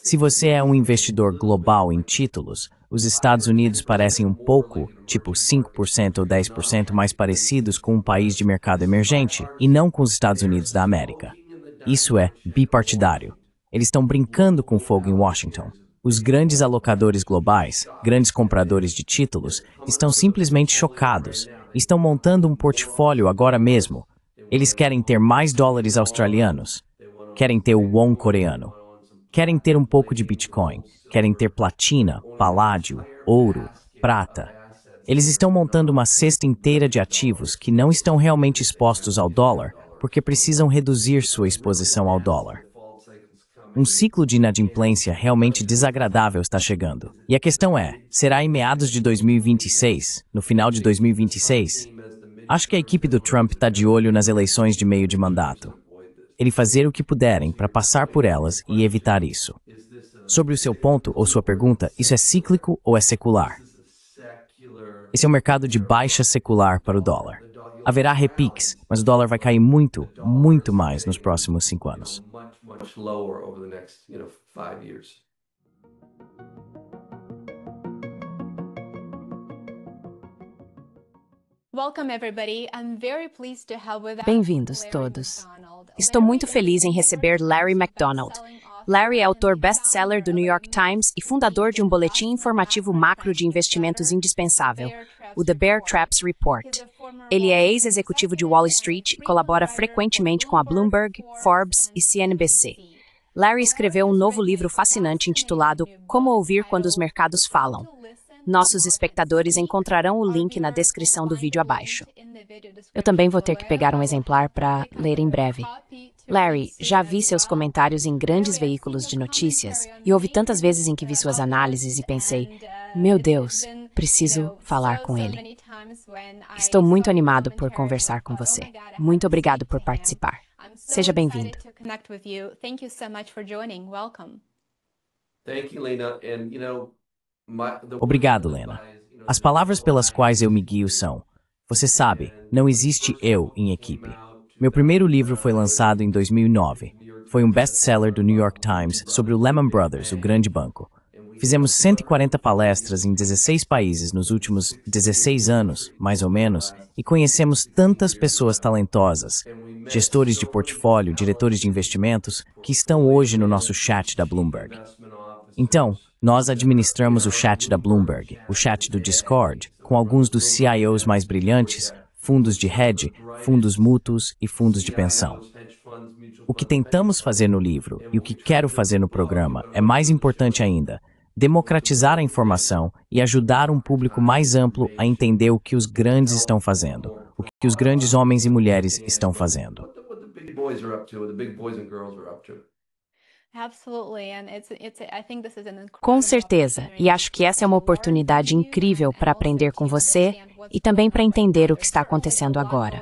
Se você é um investidor global em títulos, os Estados Unidos parecem um pouco, tipo 5% ou 10% mais parecidos com um país de mercado emergente, e não com os Estados Unidos da América. Isso é bipartidário. Eles estão brincando com fogo em Washington. Os grandes alocadores globais, grandes compradores de títulos, estão simplesmente chocados. Estão montando um portfólio agora mesmo. Eles querem ter mais dólares australianos. Querem ter o won coreano. Querem ter um pouco de Bitcoin. Querem ter platina, paládio, ouro, prata. Eles estão montando uma cesta inteira de ativos que não estão realmente expostos ao dólar porque precisam reduzir sua exposição ao dólar. Um ciclo de inadimplência realmente desagradável está chegando. E a questão é, será em meados de 2026, no final de 2026? Acho que a equipe do Trump está de olho nas eleições de meio de mandato. Ele fazer o que puderem para passar por elas e evitar isso. Sobre o seu ponto ou sua pergunta, isso é cíclico ou é secular? Esse é um mercado de baixa secular para o dólar. Haverá repiques, mas o dólar vai cair muito, muito mais nos próximos 5 anos. Bem-vindos todos. Estou muito feliz em receber Larry McDonald. Larry é autor best-seller do New York Times e fundador de um boletim informativo macro de investimentos indispensável, o The Bear Traps Report. Ele é ex-executivo de Wall Street e colabora frequentemente com a Bloomberg, Forbes e CNBC. Larry escreveu um novo livro fascinante intitulado Como Ouvir Quando os Mercados Falam. Nossos espectadores encontrarão o link na descrição do vídeo abaixo. Eu também vou ter que pegar um exemplar para ler em breve. Larry, já vi seus comentários em grandes veículos de notícias e houve tantas vezes em que vi suas análises e pensei, meu Deus, preciso falar com ele. Estou muito animado por conversar com você. Muito obrigado por participar. Seja bem-vindo. Obrigado, Lena. As palavras pelas quais eu me guio são: você sabe, não existe eu em equipe. Meu primeiro livro foi lançado em 2009. Foi um best-seller do New York Times sobre o Lehman Brothers, o grande banco. Fizemos 140 palestras em 16 países nos últimos 16 anos, mais ou menos, e conhecemos tantas pessoas talentosas, gestores de portfólio, diretores de investimentos, que estão hoje no nosso chat da Bloomberg. Então, nós administramos o chat da Bloomberg, o chat do Discord, com alguns dos CIOs mais brilhantes, fundos de hedge, fundos mútuos e fundos de pensão. O que tentamos fazer no livro e o que quero fazer no programa é mais importante ainda, democratizar a informação e ajudar um público mais amplo a entender o que os grandes estão fazendo, o que os grandes homens e mulheres estão fazendo. Com certeza, e acho que essa é uma oportunidade incrível para aprender com você e também para entender o que está acontecendo agora.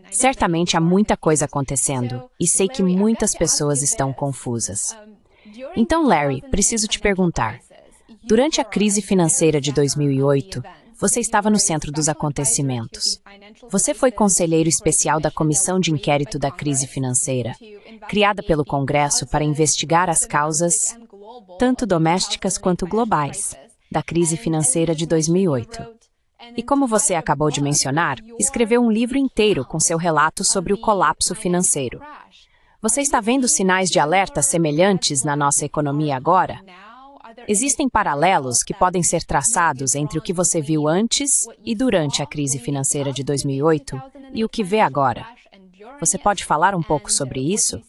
Certamente há muita coisa acontecendo e sei que muitas pessoas estão confusas. Então, Larry, preciso te perguntar. Durante a crise financeira de 2008, você estava no centro dos acontecimentos. Você foi conselheiro especial da Comissão de Inquérito da Crise Financeira, criada pelo Congresso para investigar as causas, tanto domésticas quanto globais, da crise financeira de 2008. E como você acabou de mencionar, escreveu um livro inteiro com seu relato sobre o colapso financeiro. Você está vendo sinais de alerta semelhantes na nossa economia agora? Existem paralelos que podem ser traçados entre o que você viu antes e durante a crise financeira de 2008 e o que vê agora. Você pode falar um pouco sobre isso?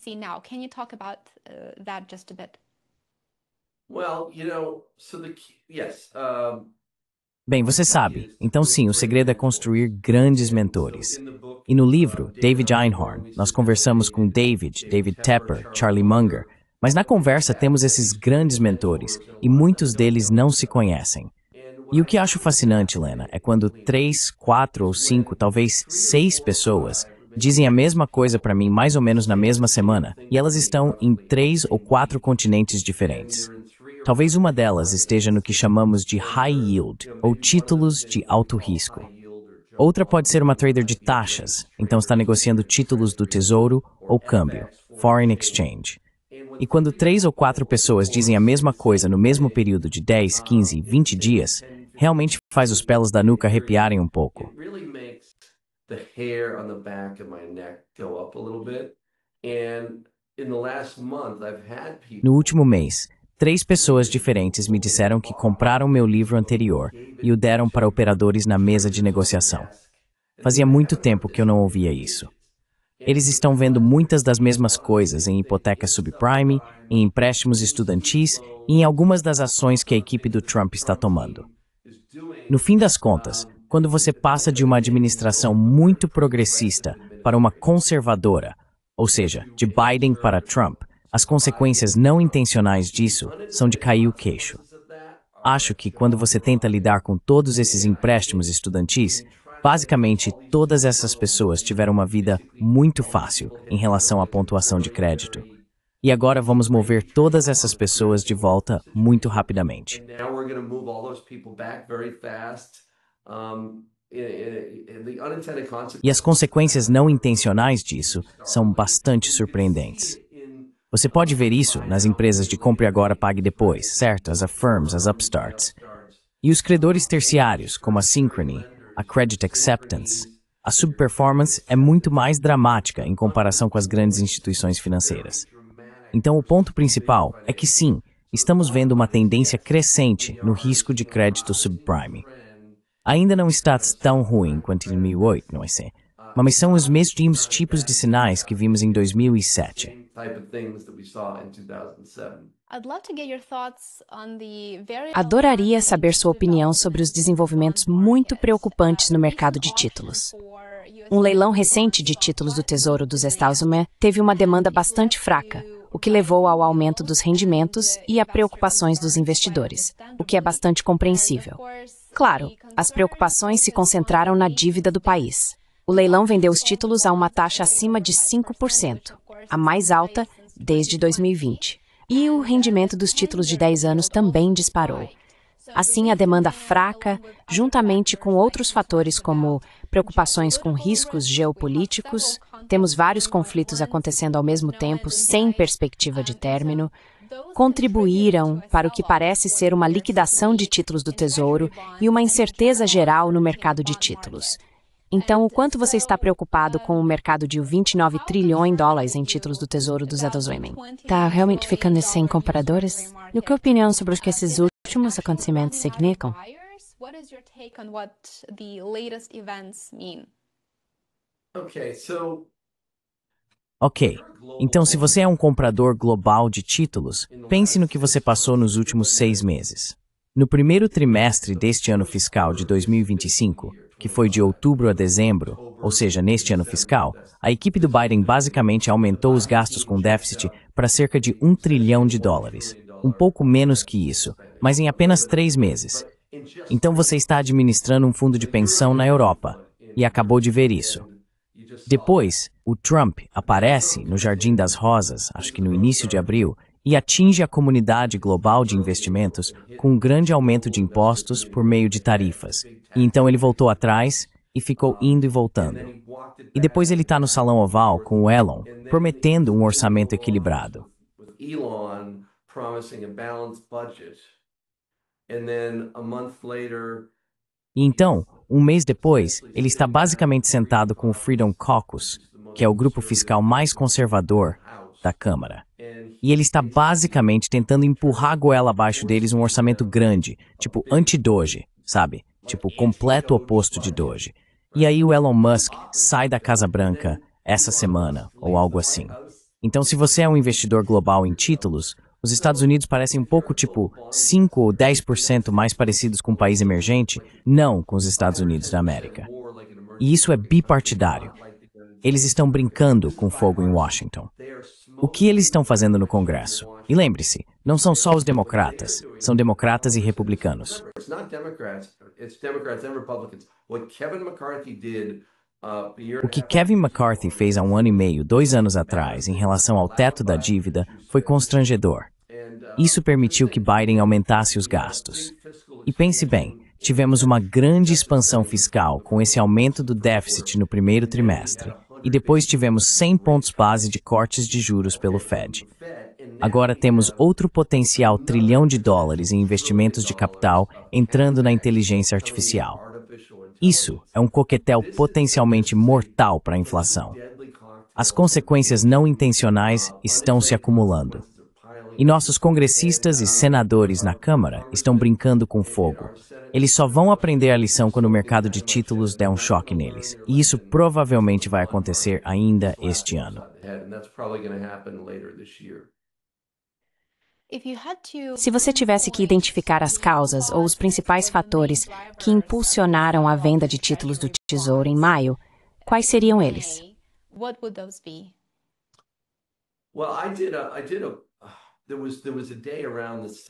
Bem, você sabe. Então sim, o segredo é construir grandes mentores. E no livro, David Einhorn, nós conversamos com David Tepper, Charlie Munger, mas na conversa temos esses grandes mentores e muitos deles não se conhecem. E o que acho fascinante, Lena, é quando 3, 4 ou 5, talvez 6 pessoas dizem a mesma coisa para mim mais ou menos na mesma semana e elas estão em 3 ou 4 continentes diferentes. Talvez uma delas esteja no que chamamos de high yield, ou títulos de alto risco. Outra pode ser uma trader de taxas, então está negociando títulos do tesouro ou câmbio, foreign exchange. E quando 3 ou 4 pessoas dizem a mesma coisa no mesmo período de 10, 15, 20 dias, realmente faz os pelos da nuca arrepiarem um pouco. No último mês, 3 pessoas diferentes me disseram que compraram meu livro anterior e o deram para operadores na mesa de negociação. Fazia muito tempo que eu não ouvia isso. Eles estão vendo muitas das mesmas coisas em hipotecas subprime, em empréstimos estudantis e em algumas das ações que a equipe do Trump está tomando. No fim das contas, quando você passa de uma administração muito progressista para uma conservadora, ou seja, de Biden para Trump, as consequências não intencionais disso são de cair o queixo. Acho que quando você tenta lidar com todos esses empréstimos estudantis, basicamente todas essas pessoas tiveram uma vida muito fácil em relação à pontuação de crédito. E agora vamos mover todas essas pessoas de volta muito rapidamente. E as consequências não intencionais disso são bastante surpreendentes. Você pode ver isso nas empresas de compre agora, pague depois, certo? As Affirms, as Upstarts. E os credores terciários, como a Synchrony, a Credit Acceptance. A subperformance é muito mais dramática em comparação com as grandes instituições financeiras. Então, o ponto principal é que sim, estamos vendo uma tendência crescente no risco de crédito subprime. Ainda não está tão ruim quanto em 2008, não é assim? Mas são os mesmos tipos de sinais que vimos em 2007. Adoraria saber sua opinião sobre os desenvolvimentos muito preocupantes no mercado de títulos. Um leilão recente de títulos do Tesouro dos Estados Unidos teve uma demanda bastante fraca, o que levou ao aumento dos rendimentos e a preocupações dos investidores, o que é bastante compreensível. Claro, as preocupações se concentraram na dívida do país. O leilão vendeu os títulos a uma taxa acima de 5%, a mais alta desde 2020. E o rendimento dos títulos de 10 anos também disparou. Assim, a demanda fraca, juntamente com outros fatores como preocupações com riscos geopolíticos, temos vários conflitos acontecendo ao mesmo tempo, sem perspectiva de término, contribuíram para o que parece ser uma liquidação de títulos do Tesouro e uma incerteza geral no mercado de títulos. Então, o quanto você está preocupado com o mercado de 29 trilhões de dólares em títulos do Tesouro dos Estados Unidos? Está realmente ficando sem comparadores? E que opinião sobre o que esses últimos acontecimentos significam? Ok, então se você é um comprador global de títulos, pense no que você passou nos últimos 6 meses. No primeiro trimestre deste ano fiscal de 2025, que foi de outubro a dezembro, ou seja, neste ano fiscal, a equipe do Biden basicamente aumentou os gastos com déficit para cerca de 1 trilhão de dólares. Um pouco menos que isso, mas em apenas 3 meses. Então você está administrando um fundo de pensão na Europa, e acabou de ver isso. Depois, o Trump aparece no Jardim das Rosas, acho que no início de abril, e atinge a comunidade global de investimentos com um grande aumento de impostos por meio de tarifas. E então ele voltou atrás e ficou indo e voltando. E depois ele está no Salão Oval com o Elon, prometendo um orçamento equilibrado. E então, um mês depois, ele está basicamente sentado com o Freedom Caucus, que é o grupo fiscal mais conservador da Câmara. E ele está basicamente tentando empurrar a goela abaixo deles um orçamento grande, tipo anti-Doge, sabe? Tipo o completo oposto de Doge. E aí o Elon Musk sai da Casa Branca essa semana, ou algo assim. Então se você é um investidor global em títulos, os Estados Unidos parecem um pouco tipo 5 ou 10% mais parecidos com um país emergente, não com os Estados Unidos da América. E isso é bipartidário. Eles estão brincando com fogo em Washington. O que eles estão fazendo no Congresso? E lembre-se, não são só os democratas, são democratas e republicanos. O que Kevin McCarthy fez há 1 ano e meio, 2 anos atrás, em relação ao teto da dívida, foi constrangedor. Isso permitiu que Biden aumentasse os gastos. E pense bem, tivemos uma grande expansão fiscal com esse aumento do déficit no primeiro trimestre. e depois tivemos 100 pontos base de cortes de juros pelo Fed. Agora temos outro potencial trilhão de dólares em investimentos de capital entrando na inteligência artificial. Isso é um coquetel potencialmente mortal para a inflação. As consequências não intencionais estão se acumulando. E nossos congressistas e senadores na Câmara estão brincando com fogo. Eles só vão aprender a lição quando o mercado de títulos der um choque neles. E isso provavelmente vai acontecer ainda este ano. Se você tivesse que identificar as causas ou os principais fatores que impulsionaram a venda de títulos do Tesouro em maio, quais seriam eles?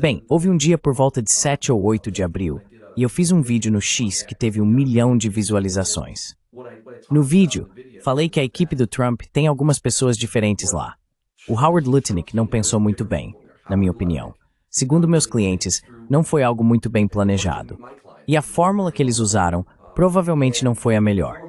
Bem, houve um dia por volta de 7 ou 8 de abril, e eu fiz um vídeo no X que teve 1 milhão de visualizações. No vídeo, falei que a equipe do Trump tem algumas pessoas diferentes lá. O Howard Lutnick não pensou muito bem, na minha opinião. Segundo meus clientes, não foi algo muito bem planejado. E a fórmula que eles usaram provavelmente não foi a melhor.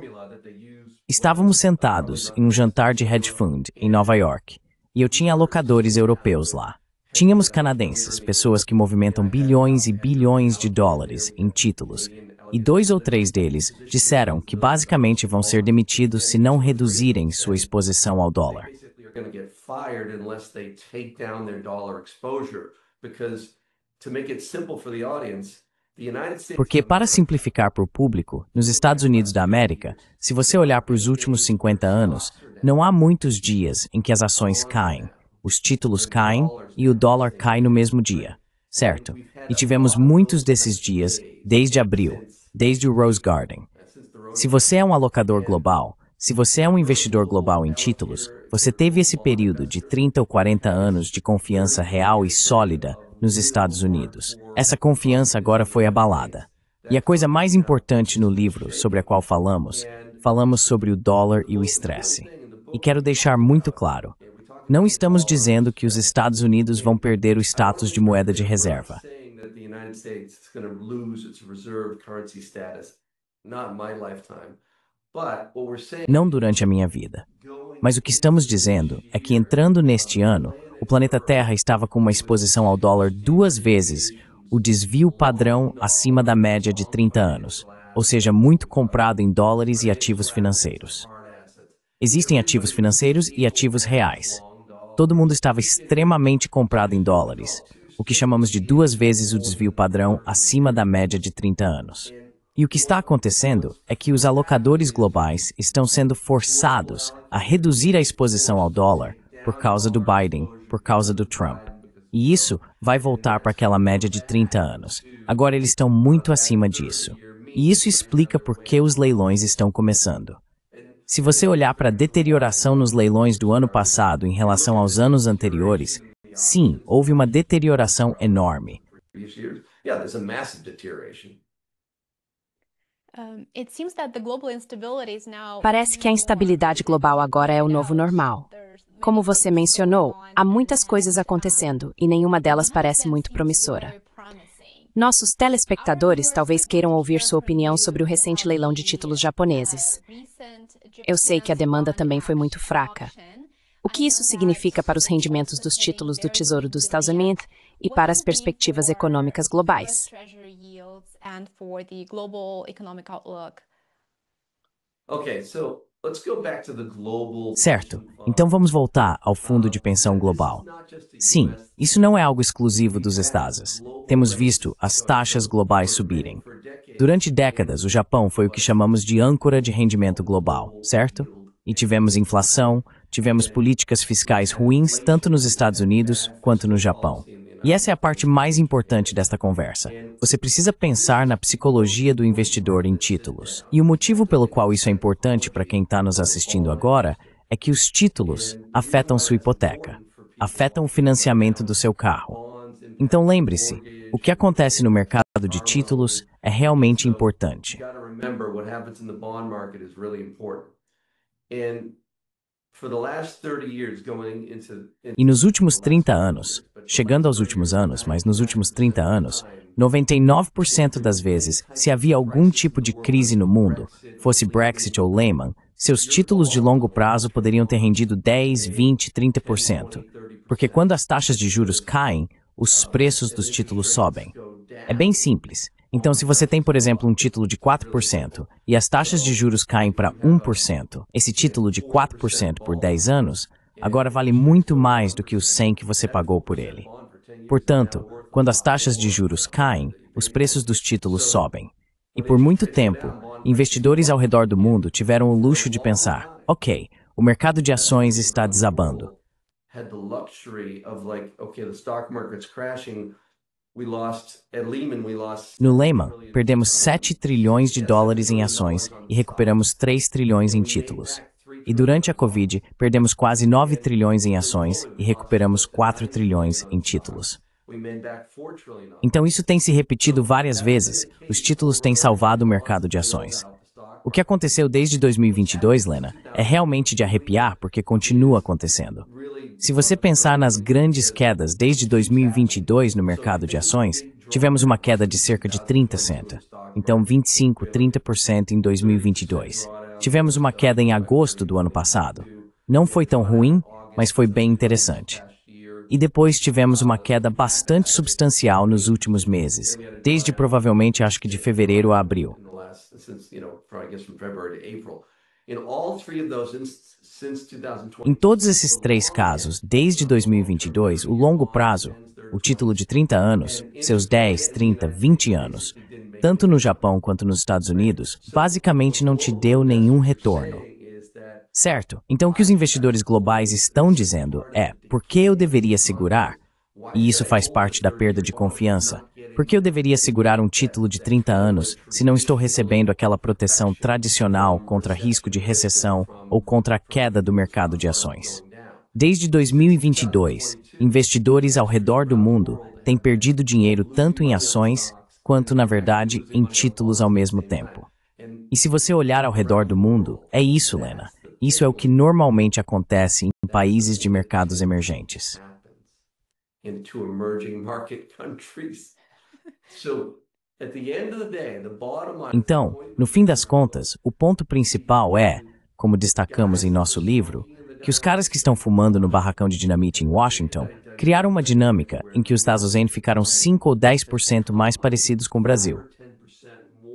Estávamos sentados em um jantar de hedge fund em Nova York, e eu tinha alocadores europeus lá. Tínhamos canadenses, pessoas que movimentam bilhões e bilhões de dólares em títulos, e 2 ou 3 deles disseram que basicamente vão ser demitidos se não reduzirem sua exposição ao dólar. Porque, para simplificar para o público, nos Estados Unidos da América, se você olhar para os últimos 50 anos, não há muitos dias em que as ações caem, os títulos caem e o dólar cai no mesmo dia, certo? E tivemos muitos desses dias desde abril, desde o Rose Garden. Se você é um alocador global, se você é um investidor global em títulos, você teve esse período de 30 ou 40 anos de confiança real e sólida nos Estados Unidos. Essa confiança agora foi abalada. E a coisa mais importante no livro sobre a qual falamos sobre o dólar e o estresse. E quero deixar muito claro, não estamos dizendo que os Estados Unidos vão perder o status de moeda de reserva. Não durante a minha vida. Mas o que estamos dizendo é que entrando neste ano, o planeta Terra estava com uma exposição ao dólar 2 vezes o desvio padrão acima da média de 30 anos, ou seja, muito comprado em dólares e ativos financeiros. Existem ativos financeiros e ativos reais. Todo mundo estava extremamente comprado em dólares, o que chamamos de 2 vezes o desvio padrão acima da média de 30 anos. E o que está acontecendo é que os alocadores globais estão sendo forçados a reduzir a exposição ao dólar por causa do Biden, por causa do Trump. E isso vai voltar para aquela média de 30 anos. Agora eles estão muito acima disso. E isso explica por que os leilões estão começando. Se você olhar para a deterioração nos leilões do ano passado em relação aos anos anteriores, sim, houve uma deterioração enorme. Parece que a instabilidade global agora é o novo normal. Como você mencionou, há muitas coisas acontecendo e nenhuma delas parece muito promissora. Nossos telespectadores talvez queiram ouvir sua opinião sobre o recente leilão de títulos japoneses. Eu sei que a demanda também foi muito fraca. O que isso significa para os rendimentos dos títulos do Tesouro dos Estados Unidos e para as perspectivas econômicas globais? Certo, então vamos voltar ao Fundo de Pensão Global. Sim, isso não é algo exclusivo dos Estados. Temos visto as taxas globais subirem. Durante décadas, o Japão foi o que chamamos de âncora de rendimento global, certo? E tivemos inflação, tivemos políticas fiscais ruins tanto nos Estados Unidos quanto no Japão. E essa é a parte mais importante desta conversa. Você precisa pensar na psicologia do investidor em títulos. E o motivo pelo qual isso é importante para quem está nos assistindo agora é que os títulos afetam sua hipoteca, afetam o financiamento do seu carro. Então lembre-se, o que acontece no mercado de títulos é realmente importante. E nos últimos 30 anos, chegando aos últimos anos, mas nos últimos 30 anos, 99% das vezes, se havia algum tipo de crise no mundo, fosse Brexit ou Lehman, seus títulos de longo prazo poderiam ter rendido 10, 20, 30%. Porque quando as taxas de juros caem, os preços dos títulos sobem. É bem simples. Então, se você tem, por exemplo, um título de 4% e as taxas de juros caem para 1%, esse título de 4% por 10 anos agora vale muito mais do que os 100 que você pagou por ele. Portanto, quando as taxas de juros caem, os preços dos títulos sobem. E por muito tempo, investidores ao redor do mundo tiveram o luxo de pensar: ok, o mercado de ações está desabando. No Lehman, perdemos 7 trilhões de dólares em ações e recuperamos 3 trilhões em títulos. E durante a Covid, perdemos quase 9 trilhões em ações e recuperamos 4 trilhões em títulos. Então isso tem se repetido várias vezes. Os títulos têm salvado o mercado de ações. O que aconteceu desde 2022, Lena, é realmente de arrepiar porque continua acontecendo. Se você pensar nas grandes quedas desde 2022 no mercado de ações, tivemos uma queda de cerca de 30%. Então 25, 30% em 2022. Tivemos uma queda em agosto do ano passado. Não foi tão ruim, mas foi bem interessante. E depois tivemos uma queda bastante substancial nos últimos meses, desde provavelmente acho que de fevereiro a abril. Em todos esses 3 casos, desde 2022, o longo prazo, o título de 30 anos, seus 10, 30, 20 anos, tanto no Japão quanto nos Estados Unidos, basicamente não te deu nenhum retorno. Certo? Então o que os investidores globais estão dizendo é: por que eu deveria segurar? E isso faz parte da perda de confiança. Por que eu deveria segurar um título de 30 anos se não estou recebendo aquela proteção tradicional contra risco de recessão ou contra a queda do mercado de ações? Desde 2022, investidores ao redor do mundo têm perdido dinheiro tanto em ações quanto, na verdade, em títulos ao mesmo tempo. E se você olhar ao redor do mundo, é isso, Lena. Isso é o que normalmente acontece em países de mercados emergentes. Então, no fim das contas, o ponto principal é, como destacamos em nosso livro, que os caras que estão fumando no barracão de dinamite em Washington criaram uma dinâmica em que os Estados Unidos ficaram 5 ou 10% mais parecidos com o Brasil.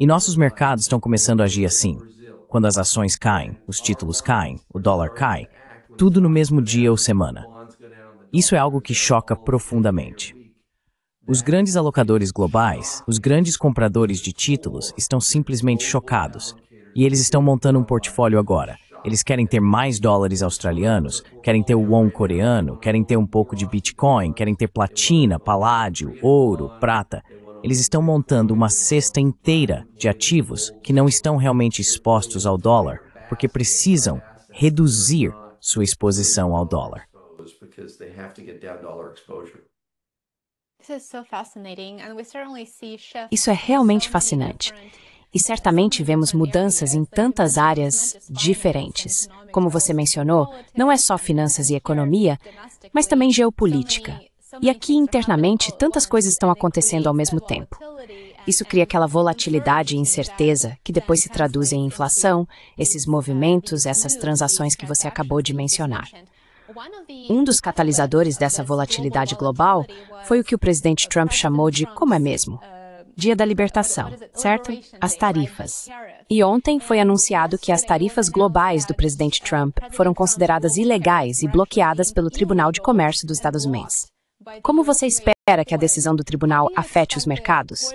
E nossos mercados estão começando a agir assim. Quando as ações caem, os títulos caem, o dólar cai, tudo no mesmo dia ou semana. Isso é algo que choca profundamente. Os grandes alocadores globais, os grandes compradores de títulos, estão simplesmente chocados. E eles estão montando um portfólio agora. Eles querem ter mais dólares australianos, querem ter o won coreano, querem ter um pouco de Bitcoin, querem ter platina, paládio, ouro, prata. Eles estão montando uma cesta inteira de ativos que não estão realmente expostos ao dólar, porque precisam reduzir sua exposição ao dólar. Isso é realmente fascinante. E certamente vemos mudanças em tantas áreas diferentes. Como você mencionou, não é só finanças e economia, mas também geopolítica. E aqui internamente, tantas coisas estão acontecendo ao mesmo tempo. Isso cria aquela volatilidade e incerteza que depois se traduz em inflação, esses movimentos, essas transações que você acabou de mencionar. Um dos catalisadores dessa volatilidade global foi o que o presidente Trump chamou de, como é mesmo? Dia da libertação, certo? As tarifas. E ontem foi anunciado que as tarifas globais do presidente Trump foram consideradas ilegais e bloqueadas pelo Tribunal de Comércio dos Estados Unidos. Como você espera que a decisão do tribunal afete os mercados?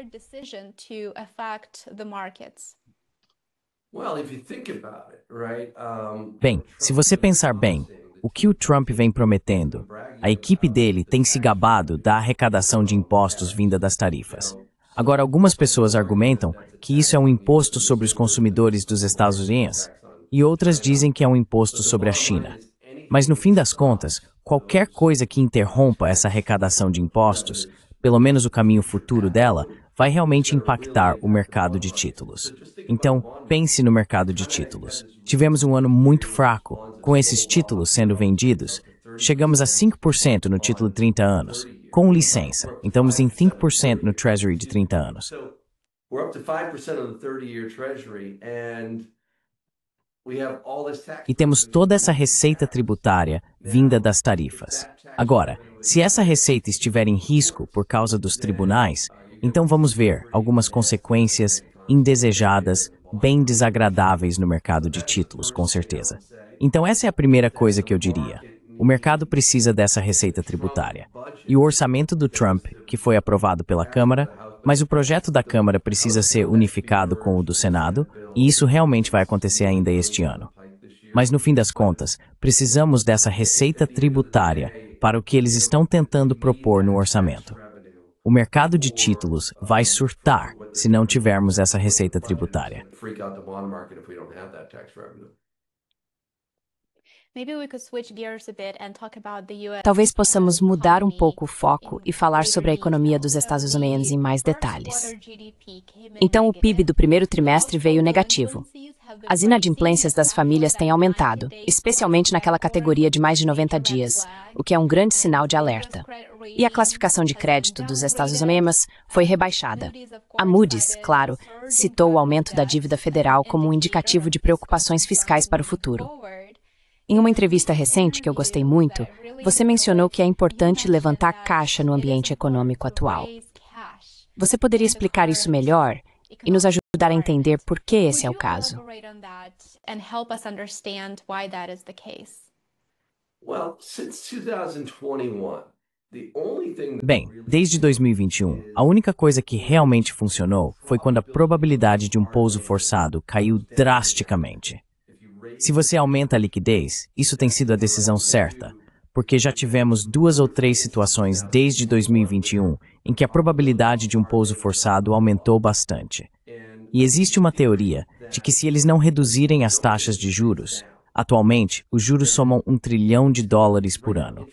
Bem, se você pensar bem, o que o Trump vem prometendo, a equipe dele tem se gabado da arrecadação de impostos vinda das tarifas. Agora, algumas pessoas argumentam que isso é um imposto sobre os consumidores dos Estados Unidos e outras dizem que é um imposto sobre a China. Mas no fim das contas, qualquer coisa que interrompa essa arrecadação de impostos, pelo menos o caminho futuro dela, vai realmente impactar o mercado de títulos. Então, pense no mercado de títulos. Tivemos um ano muito fraco, com esses títulos sendo vendidos. Chegamos a 5% no título de 30 anos. Com licença, então estamos em 5% no Treasury de 30 anos. E temos toda essa receita tributária vinda das tarifas. Agora, se essa receita estiver em risco por causa dos tribunais, então vamos ver algumas consequências indesejadas, bem desagradáveis no mercado de títulos, com certeza. Então essa é a primeira coisa que eu diria. O mercado precisa dessa receita tributária. E o orçamento do Trump, que foi aprovado pela Câmara, mas o projeto da Câmara precisa ser unificado com o do Senado, e isso realmente vai acontecer ainda este ano. Mas no fim das contas, precisamos dessa receita tributária para o que eles estão tentando propor no orçamento. O mercado de títulos vai surtar se não tivermos essa receita tributária. Talvez possamos mudar um pouco o foco e falar sobre a economia dos Estados Unidos em mais detalhes. Então, o PIB do primeiro trimestre veio negativo. As inadimplências das famílias têm aumentado, especialmente naquela categoria de mais de 90 dias, o que é um grande sinal de alerta. E a classificação de crédito dos Estados Unidos foi rebaixada. A Moody's, claro, citou o aumento da dívida federal como um indicativo de preocupações fiscais para o futuro. Em uma entrevista recente que eu gostei muito, você mencionou que é importante levantar caixa no ambiente econômico atual. Você poderia explicar isso melhor e nos ajudar a entender por que esse é o caso? Bem, desde 2021, a única coisa que realmente funcionou foi quando a probabilidade de um pouso forçado caiu drasticamente. Se você aumenta a liquidez, isso tem sido a decisão certa, porque já tivemos 2 ou 3 situações desde 2021 em que a probabilidade de um pouso forçado aumentou bastante. E existe uma teoria de que se eles não reduzirem as taxas de juros, atualmente os juros somam $1 trilhão por ano.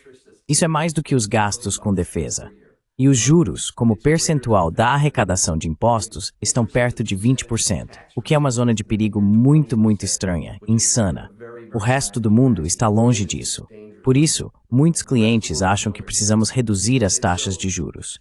Isso é mais do que os gastos com defesa. E os juros, como percentual da arrecadação de impostos, estão perto de 20%, o que é uma zona de perigo muito, muito estranha, insana. O resto do mundo está longe disso. Por isso, muitos clientes acham que precisamos reduzir as taxas de juros.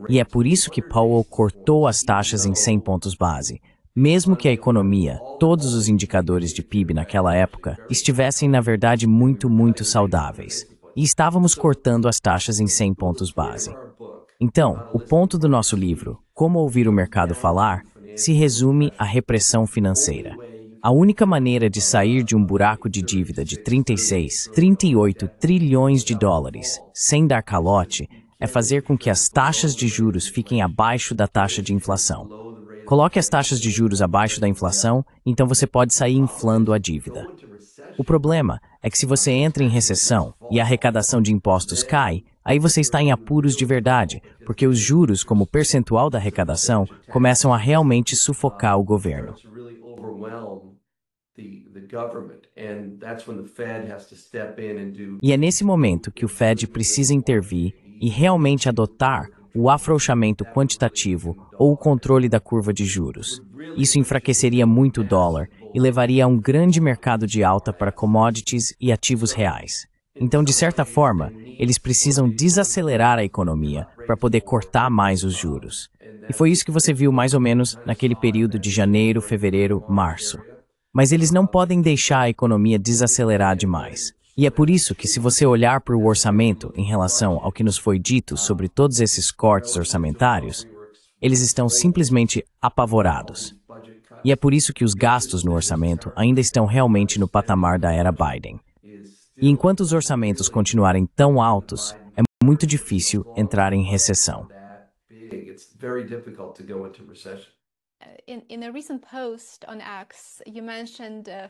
E é por isso que Powell cortou as taxas em 100 pontos base, mesmo que a economia, todos os indicadores de PIB naquela época, estivessem na verdade muito, muito saudáveis. E estávamos cortando as taxas em 100 pontos base. Então, o ponto do nosso livro, Como Ouvir o Mercado Falar, se resume à repressão financeira. A única maneira de sair de um buraco de dívida de 36, 38 trilhões de dólares, sem dar calote, é fazer com que as taxas de juros fiquem abaixo da taxa de inflação. Coloque as taxas de juros abaixo da inflação, então você pode sair inflando a dívida. O problema é que se você entra em recessão e a arrecadação de impostos cai, aí você está em apuros de verdade, porque os juros, como percentual da arrecadação, começam a realmente sufocar o governo. E é nesse momento que o Fed precisa intervir e realmente adotar o afrouxamento quantitativo ou o controle da curva de juros. Isso enfraqueceria muito o dólar e levaria a um grande mercado de alta para commodities e ativos reais. Então, de certa forma, eles precisam desacelerar a economia para poder cortar mais os juros. E foi isso que você viu mais ou menos naquele período de janeiro, fevereiro, março. Mas eles não podem deixar a economia desacelerar demais. E é por isso que, se você olhar para o orçamento em relação ao que nos foi dito sobre todos esses cortes orçamentários, eles estão simplesmente apavorados. E é por isso que os gastos no orçamento ainda estão realmente no patamar da era Biden. E enquanto os orçamentos continuarem tão altos, é muito difícil entrar em recessão.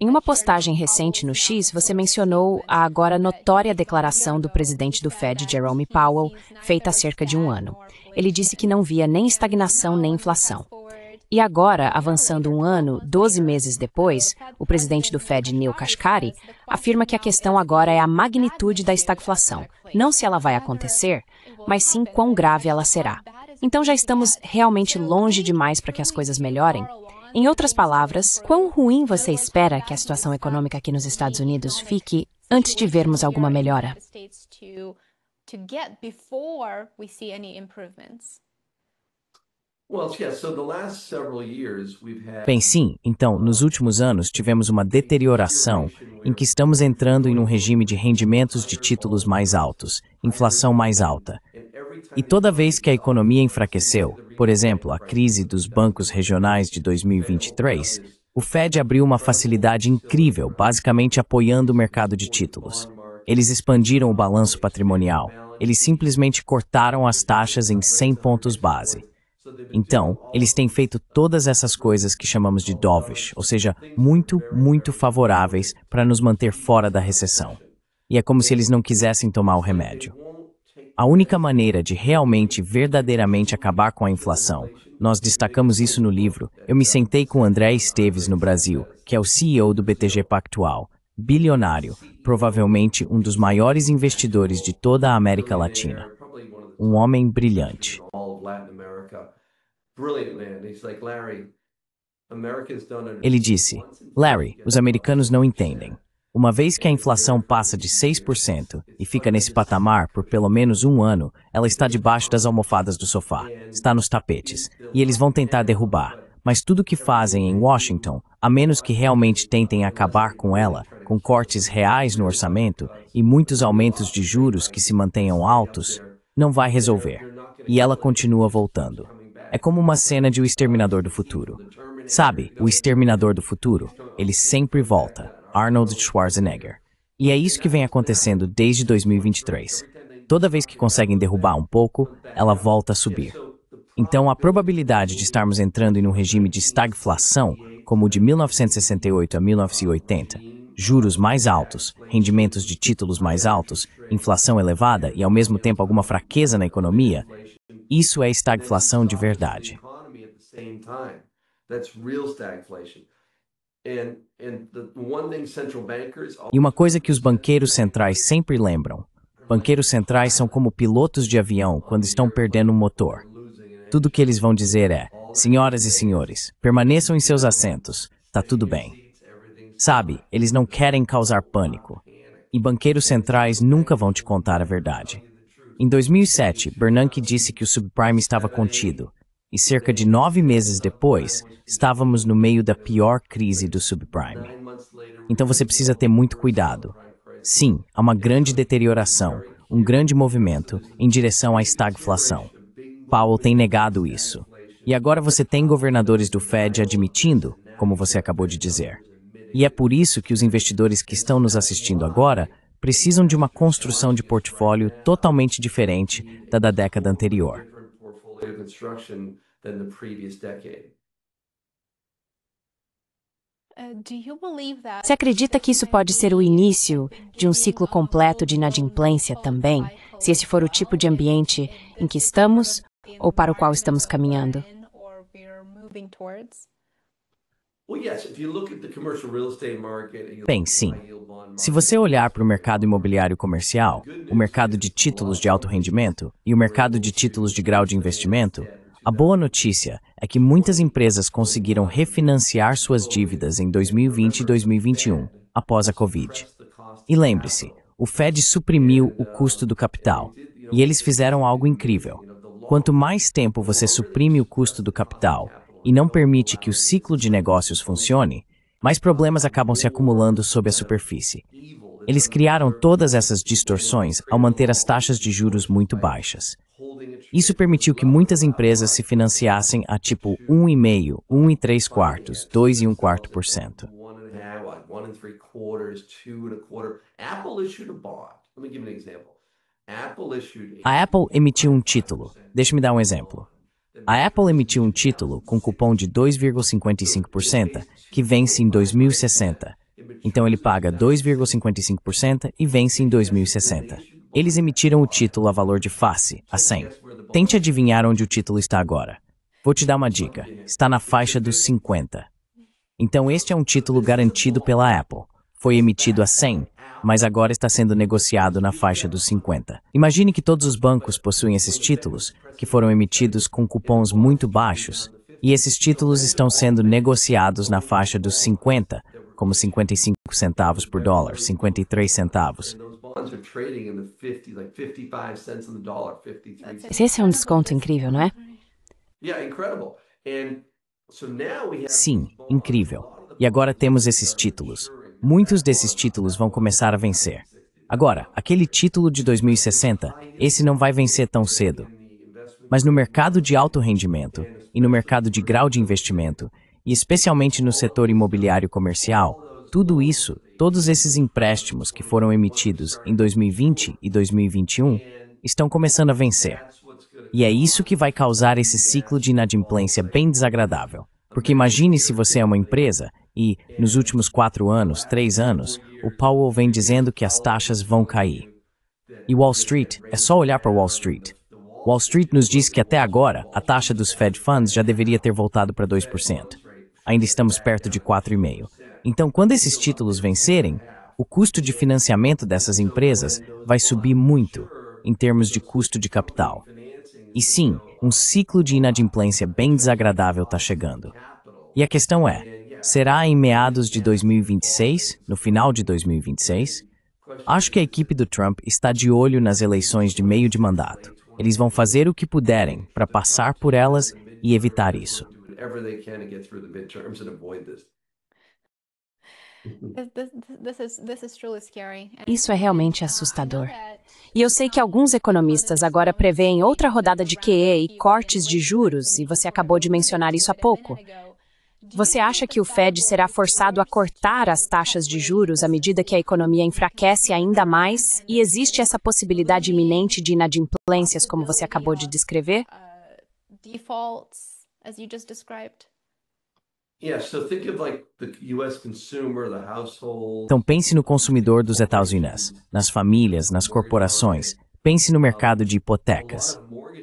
Em uma postagem recente no X, você mencionou a agora notória declaração do presidente do Fed, Jerome Powell, feita há cerca de um ano. Ele disse que não via nem estagnação nem inflação. E agora, avançando um ano, 12 meses depois, o presidente do Fed, Neil Kashkari, afirma que a questão agora é a magnitude da estagflação, não se ela vai acontecer, mas sim quão grave ela será. Então já estamos realmente longe demais para que as coisas melhorem? Em outras palavras, quão ruim você espera que a situação econômica aqui nos Estados Unidos fique antes de vermos alguma melhora? Bem, sim, então, nos últimos anos tivemos uma deterioração em que estamos entrando em um regime de rendimentos de títulos mais altos, inflação mais alta. E toda vez que a economia enfraqueceu, por exemplo, a crise dos bancos regionais de 2023, o Fed abriu uma facilidade incrível, basicamente apoiando o mercado de títulos. Eles expandiram o balanço patrimonial. Eles simplesmente cortaram as taxas em 100 pontos base. Então, eles têm feito todas essas coisas que chamamos de dovish, ou seja, muito, muito favoráveis para nos manter fora da recessão. E é como se eles não quisessem tomar o remédio. A única maneira de realmente, verdadeiramente acabar com a inflação, nós destacamos isso no livro, eu me sentei com André Esteves no Brasil, que é o CEO do BTG Pactual, bilionário, provavelmente um dos maiores investidores de toda a América Latina. Um homem brilhante. Ele disse, Larry, os americanos não entendem. Uma vez que a inflação passa de 6% e fica nesse patamar por pelo menos um ano, ela está debaixo das almofadas do sofá, está nos tapetes, e eles vão tentar derrubar. Mas tudo que fazem em Washington, a menos que realmente tentem acabar com ela, com cortes reais no orçamento e muitos aumentos de juros que se mantenham altos, não vai resolver. E ela continua voltando. É como uma cena de O Exterminador do Futuro. Sabe, O Exterminador do Futuro? Ele sempre volta. Arnold Schwarzenegger. E é isso que vem acontecendo desde 2023. Toda vez que conseguem derrubar um pouco, ela volta a subir. Então, a probabilidade de estarmos entrando em um regime de estagflação, como o de 1968 a 1980, juros mais altos, rendimentos de títulos mais altos, inflação elevada e, ao mesmo tempo, alguma fraqueza na economia, isso é estagflação de verdade. E uma coisa que os banqueiros centrais sempre lembram: banqueiros centrais são como pilotos de avião quando estão perdendo um motor. Tudo que eles vão dizer é: senhoras e senhores, permaneçam em seus assentos, tá tudo bem. Sabe, eles não querem causar pânico. E banqueiros centrais nunca vão te contar a verdade. Em 2007, Bernanke disse que o subprime estava contido. E cerca de 9 meses depois, estávamos no meio da pior crise do subprime. Então você precisa ter muito cuidado. Sim, há uma grande deterioração, um grande movimento em direção à estagflação. Powell tem negado isso. E agora você tem governadores do Fed admitindo, como você acabou de dizer. E é por isso que os investidores que estão nos assistindo agora precisam de uma construção de portfólio totalmente diferente da década anterior. Você acredita que isso pode ser o início de um ciclo completo de inadimplência também, se esse for o tipo de ambiente em que estamos ou para o qual estamos caminhando? Bem, sim. Se você olhar para o mercado imobiliário comercial, o mercado de títulos de alto rendimento e o mercado de títulos de grau de investimento, a boa notícia é que muitas empresas conseguiram refinanciar suas dívidas em 2020 e 2021, após a Covid. E lembre-se, o Fed suprimiu o custo do capital, e eles fizeram algo incrível. Quanto mais tempo você suprime o custo do capital e não permite que o ciclo de negócios funcione, mais problemas acabam se acumulando sob a superfície. Eles criaram todas essas distorções ao manter as taxas de juros muito baixas. Isso permitiu que muitas empresas se financiassem a tipo 1,5%, 1,75%, 2,25%. A Apple emitiu um título. Deixa-me dar um exemplo. A Apple emitiu um título com cupom de 2,55% que vence em 2060. Então ele paga 2,55% e vence em 2060. Eles emitiram o título a valor de face, a 100. Tente adivinhar onde o título está agora. Vou te dar uma dica. Está na faixa dos 50. Então este é um título garantido pela Apple. Foi emitido a 100, mas agora está sendo negociado na faixa dos 50. Imagine que todos os bancos possuem esses títulos, que foram emitidos com cupons muito baixos, e esses títulos estão sendo negociados na faixa dos 50, como 55 centavos por dólar, 53 centavos. Esse é um desconto incrível, não é? Sim, incrível. E agora temos esses títulos. Muitos desses títulos vão começar a vencer. Agora, aquele título de 2060, esse não vai vencer tão cedo. Mas no mercado de alto rendimento e no mercado de grau de investimento, e especialmente no setor imobiliário comercial, tudo isso, todos esses empréstimos que foram emitidos em 2020 e 2021, estão começando a vencer. E é isso que vai causar esse ciclo de inadimplência bem desagradável. Porque imagine se você é uma empresa e, nos últimos 4 anos, 3 anos, o Powell vem dizendo que as taxas vão cair. E Wall Street, é só olhar para Wall Street. Wall Street nos diz que até agora, a taxa dos Fed Funds já deveria ter voltado para 2%. Ainda estamos perto de 4,5%. Então, quando esses títulos vencerem, o custo de financiamento dessas empresas vai subir muito, em termos de custo de capital. E sim, um ciclo de inadimplência bem desagradável está chegando. E a questão é, será em meados de 2026, no final de 2026? Acho que a equipe do Trump está de olho nas eleições de meio de mandato. Eles vão fazer o que puderem para passar por elas e evitar isso. Isso é realmente assustador. E eu sei que alguns economistas agora preveem outra rodada de QE e cortes de juros, e você acabou de mencionar isso há pouco. Você acha que o Fed será forçado a cortar as taxas de juros à medida que a economia enfraquece ainda mais? E existe essa possibilidade iminente de inadimplências, como você acabou de descrever? Então pense no consumidor dos Estados Unidos, nas famílias, nas corporações. Pense no mercado de hipotecas.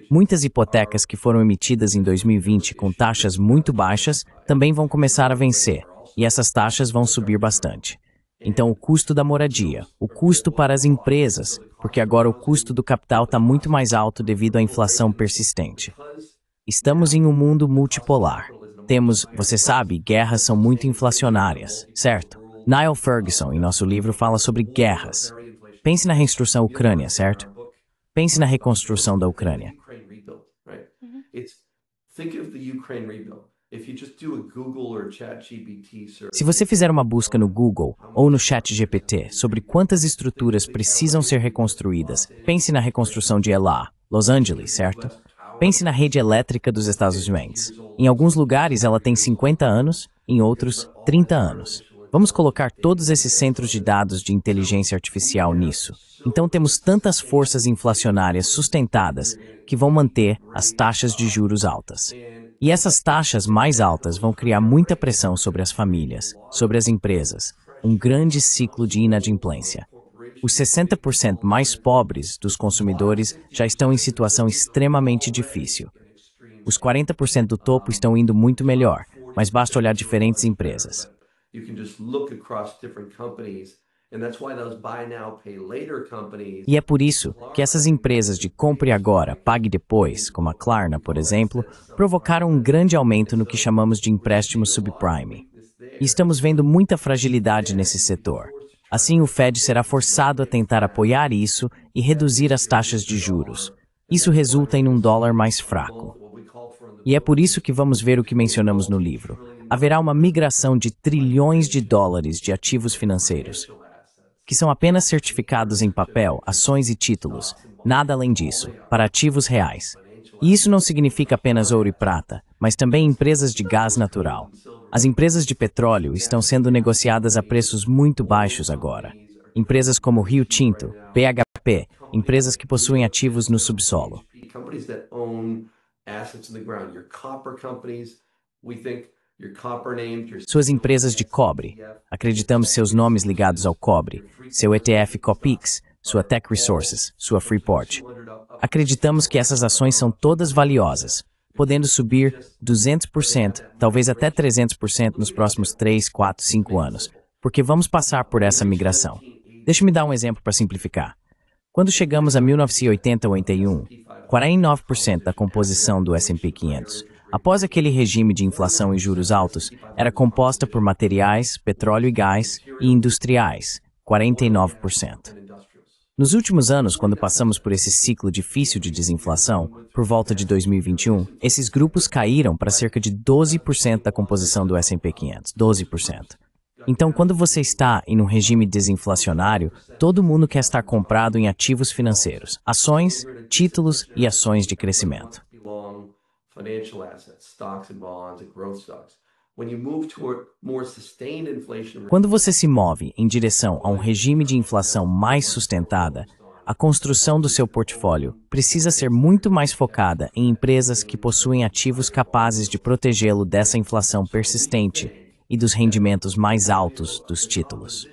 Muitas hipotecas que foram emitidas em 2020 com taxas muito baixas também vão começar a vencer, e essas taxas vão subir bastante. Então o custo da moradia, o custo para as empresas, porque agora o custo do capital está muito mais alto devido à inflação persistente. Estamos em um mundo multipolar. Temos, você sabe, guerras são muito inflacionárias, certo? Niall Ferguson, em nosso livro, fala sobre guerras. Pense na reconstrução Ucrânia, certo? Pense na reconstrução da Ucrânia. Se você fizer uma busca no Google ou no ChatGPT sobre quantas estruturas precisam ser reconstruídas, pense na reconstrução de LA, Los Angeles, certo? Pense na rede elétrica dos Estados Unidos. Em alguns lugares ela tem 50 anos, em outros 30 anos. Vamos colocar todos esses centros de dados de inteligência artificial nisso. Então temos tantas forças inflacionárias sustentadas que vão manter as taxas de juros altas. E essas taxas mais altas vão criar muita pressão sobre as famílias, sobre as empresas, um grande ciclo de inadimplência. Os 60% mais pobres dos consumidores já estão em situação extremamente difícil. Os 40% do topo estão indo muito melhor, mas basta olhar diferentes empresas. E é por isso que essas empresas de compre agora, pague depois, como a Klarna, por exemplo, provocaram um grande aumento no que chamamos de empréstimo subprime. E estamos vendo muita fragilidade nesse setor. Assim, o Fed será forçado a tentar apoiar isso e reduzir as taxas de juros. Isso resulta em um dólar mais fraco. E é por isso que vamos ver o que mencionamos no livro. Haverá uma migração de trilhões de dólares de ativos financeiros, que são apenas certificados em papel, ações e títulos, nada além disso, para ativos reais. E isso não significa apenas ouro e prata, mas também empresas de gás natural. As empresas de petróleo estão sendo negociadas a preços muito baixos agora. Empresas como Rio Tinto, BHP, empresas que possuem ativos no subsolo. Suas empresas de cobre. Acreditamos seus nomes ligados ao cobre, seu ETF Copix, sua Tech Resources, sua Freeport. Acreditamos que essas ações são todas valiosas, podendo subir 200%, talvez até 300% nos próximos 3, 4, 5 anos, porque vamos passar por essa migração. Deixe-me dar um exemplo para simplificar. Quando chegamos a 1980-81, 49% da composição do S&P 500, após aquele regime de inflação e juros altos, era composta por materiais, petróleo e gás, e industriais, 49%. Nos últimos anos, quando passamos por esse ciclo difícil de desinflação, por volta de 2021, esses grupos caíram para cerca de 12% da composição do S&P 500, 12%. Então, quando você está em um regime desinflacionário, todo mundo quer estar comprado em ativos financeiros, ações, títulos e ações de crescimento. Quando você se move em direção a um regime de inflação mais sustentada, a construção do seu portfólio precisa ser muito mais focada em empresas que possuem ativos capazes de protegê-lo dessa inflação persistente e dos rendimentos mais altos dos títulos.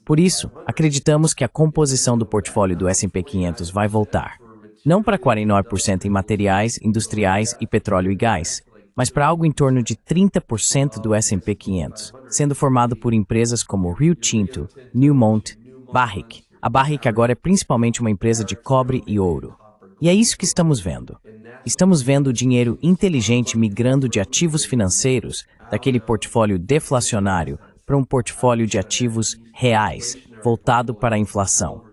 Por isso, acreditamos que a composição do portfólio do S&P 500 vai voltar, não para 49% em materiais, industriais e petróleo e gás, mas para algo em torno de 30% do S&P 500, sendo formado por empresas como Rio Tinto, Newmont, Barrick. A Barrick agora é principalmente uma empresa de cobre e ouro. E é isso que estamos vendo. Estamos vendo o dinheiro inteligente migrando de ativos financeiros, daquele portfólio deflacionário, para um portfólio de ativos reais, voltado para a inflação.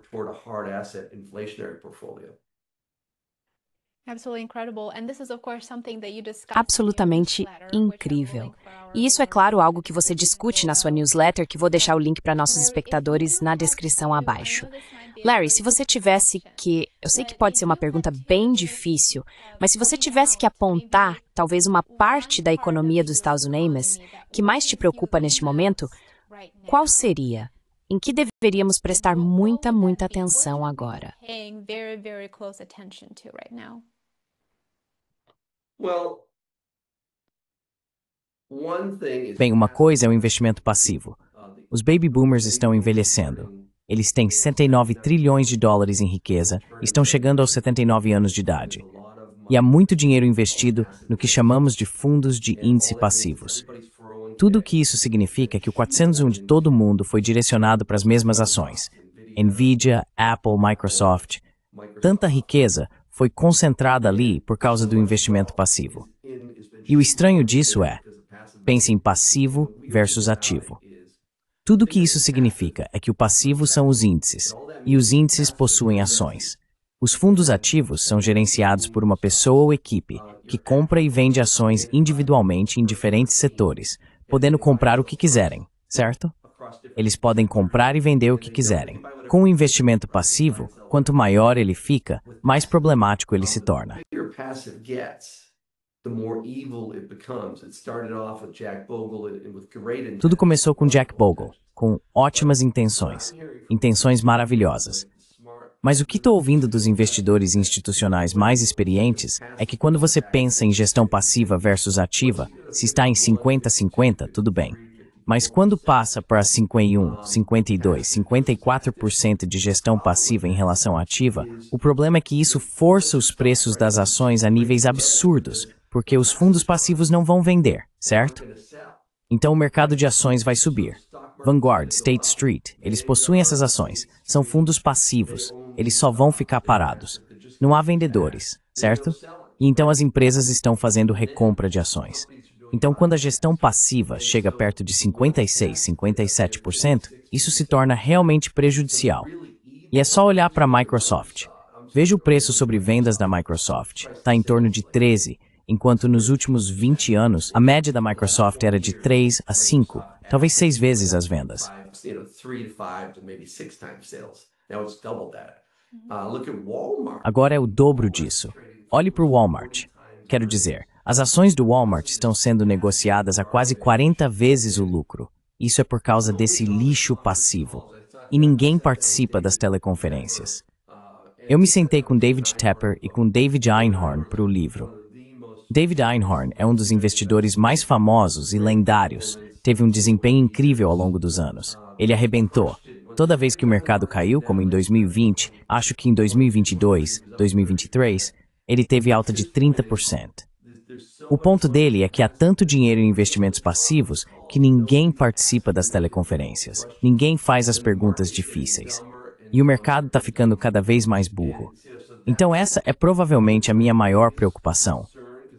Absolutamente incrível. E isso é claro algo que você discute na sua newsletter, que vou deixar o link para nossos espectadores na descrição abaixo. Larry, se você tivesse que... Eu sei que pode ser uma pergunta bem difícil, mas se você tivesse que apontar talvez uma parte da economia dos Estados Unidos que mais te preocupa neste momento, qual seria? Em que deveríamos prestar muita atenção agora? Bem, uma coisa é o investimento passivo. Os baby boomers estão envelhecendo. Eles têm 79 trilhões de dólares em riqueza e estão chegando aos 79 anos de idade. E há muito dinheiro investido no que chamamos de fundos de índice passivos. Tudo o que isso significa é que o 401 de todo mundo foi direcionado para as mesmas ações. Nvidia, Apple, Microsoft. Tanta riqueza foi concentrada ali por causa do investimento passivo. E o estranho disso é, pense em passivo versus ativo. Tudo o que isso significa é que o passivo são os índices, e os índices possuem ações. Os fundos ativos são gerenciados por uma pessoa ou equipe que compra e vende ações individualmente em diferentes setores, podendo comprar o que quiserem, certo? Eles podem comprar e vender o que quiserem. Com o investimento passivo, quanto maior ele fica, mais problemático ele se torna. Tudo começou com Jack Bogle, com ótimas intenções, intenções maravilhosas. Mas o que estou ouvindo dos investidores institucionais mais experientes é que quando você pensa em gestão passiva versus ativa, se está em 50-50, tudo bem. Mas quando passa para 51, 52, 54% de gestão passiva em relação à ativa, o problema é que isso força os preços das ações a níveis absurdos, porque os fundos passivos não vão vender, certo? Então o mercado de ações vai subir. Vanguard, State Street, eles possuem essas ações. São fundos passivos. Eles só vão ficar parados. Não há vendedores, certo? E então as empresas estão fazendo recompra de ações. Então quando a gestão passiva chega perto de 56, 57%, isso se torna realmente prejudicial. E é só olhar para a Microsoft. Veja o preço sobre vendas da Microsoft. Está em torno de 13, enquanto nos últimos 20 anos, a média da Microsoft era de 3 a 5, talvez 6 vezes as vendas. Agora é o dobro disso. Olhe para o Walmart. Quero dizer, as ações do Walmart estão sendo negociadas a quase 40 vezes o lucro. Isso é por causa desse lixo passivo. E ninguém participa das teleconferências. Eu me sentei com David Tepper e com David Einhorn para o livro. David Einhorn é um dos investidores mais famosos e lendários. Teve um desempenho incrível ao longo dos anos. Ele arrebentou. Toda vez que o mercado caiu, como em 2020, acho que em 2022, 2023, ele teve alta de 30%. O ponto dele é que há tanto dinheiro em investimentos passivos que ninguém participa das teleconferências. Ninguém faz as perguntas difíceis. E o mercado está ficando cada vez mais burro. Então essa é provavelmente a minha maior preocupação.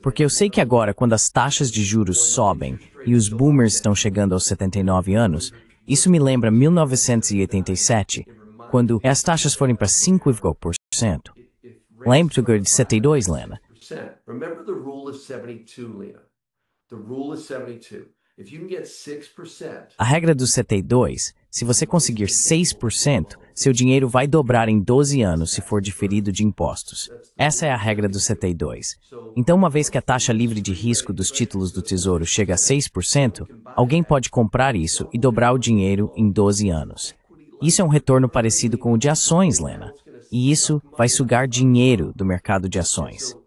Porque eu sei que agora, quando as taxas de juros sobem e os boomers estão chegando aos 79 anos, isso me lembra 1987, quando as taxas forem para 5%. Lembra de 72, Lena? Remember the rule of 72, Lena. The rule is 72. If you can get 6%. A regra dos 72, se você conseguir 6%, seu dinheiro vai dobrar em 12 anos se for diferido de impostos. Essa é a regra dos 72. Então, uma vez que a taxa livre de risco dos títulos do Tesouro chega a 6%, alguém pode comprar isso e dobrar o dinheiro em 12 anos. Isso é um retorno parecido com o de ações, Lena. E isso vai sugar dinheiro do mercado de ações.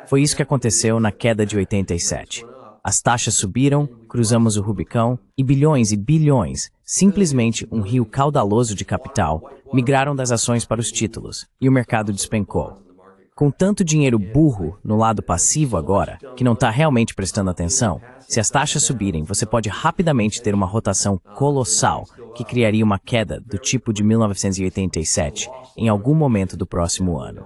Foi isso que aconteceu na queda de 87. As taxas subiram, cruzamos o Rubicão e bilhões, simplesmente um rio caudaloso de capital, migraram das ações para os títulos e o mercado despencou. Com tanto dinheiro burro no lado passivo agora, que não está realmente prestando atenção, se as taxas subirem, você pode rapidamente ter uma rotação colossal que criaria uma queda do tipo de 1987 em algum momento do próximo ano.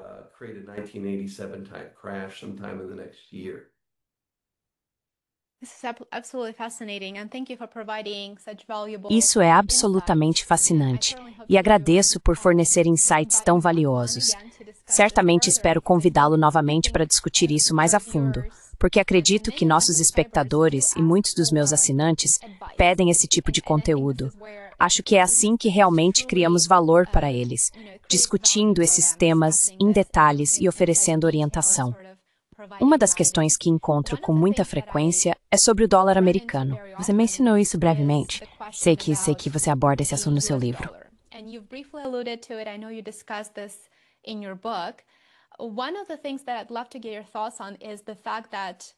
Isso é absolutamente fascinante e agradeço por fornecer insights tão valiosos. Certamente espero convidá-lo novamente para discutir isso mais a fundo, porque acredito que nossos espectadores e muitos dos meus assinantes pedem esse tipo de conteúdo. Acho que é assim que realmente criamos valor para eles, discutindo esses temas em detalhes e oferecendo orientação. Uma das questões que encontro com muita frequência é sobre o dólar americano. Você mencionou isso brevemente. Sei que você aborda esse assunto no seu livro.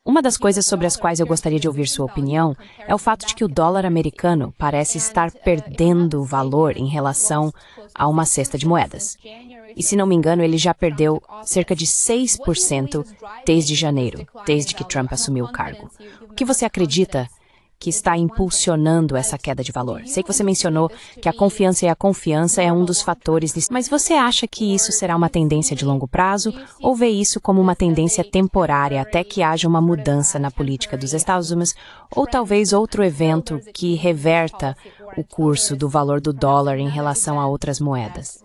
Uma das coisas sobre as quais eu gostaria de ouvir sua opinião é o fato de que o dólar americano parece estar perdendo valor em relação a uma cesta de moedas. E se não me engano, ele já perdeu cerca de 6% desde janeiro, desde que Trump assumiu o cargo. O que você acredita que está impulsionando essa queda de valor? Sei que você mencionou que a confiança é um dos fatores, mas você acha que isso será uma tendência de longo prazo ou vê isso como uma tendência temporária até que haja uma mudança na política dos Estados Unidos ou talvez outro evento que reverta o curso do valor do dólar em relação a outras moedas?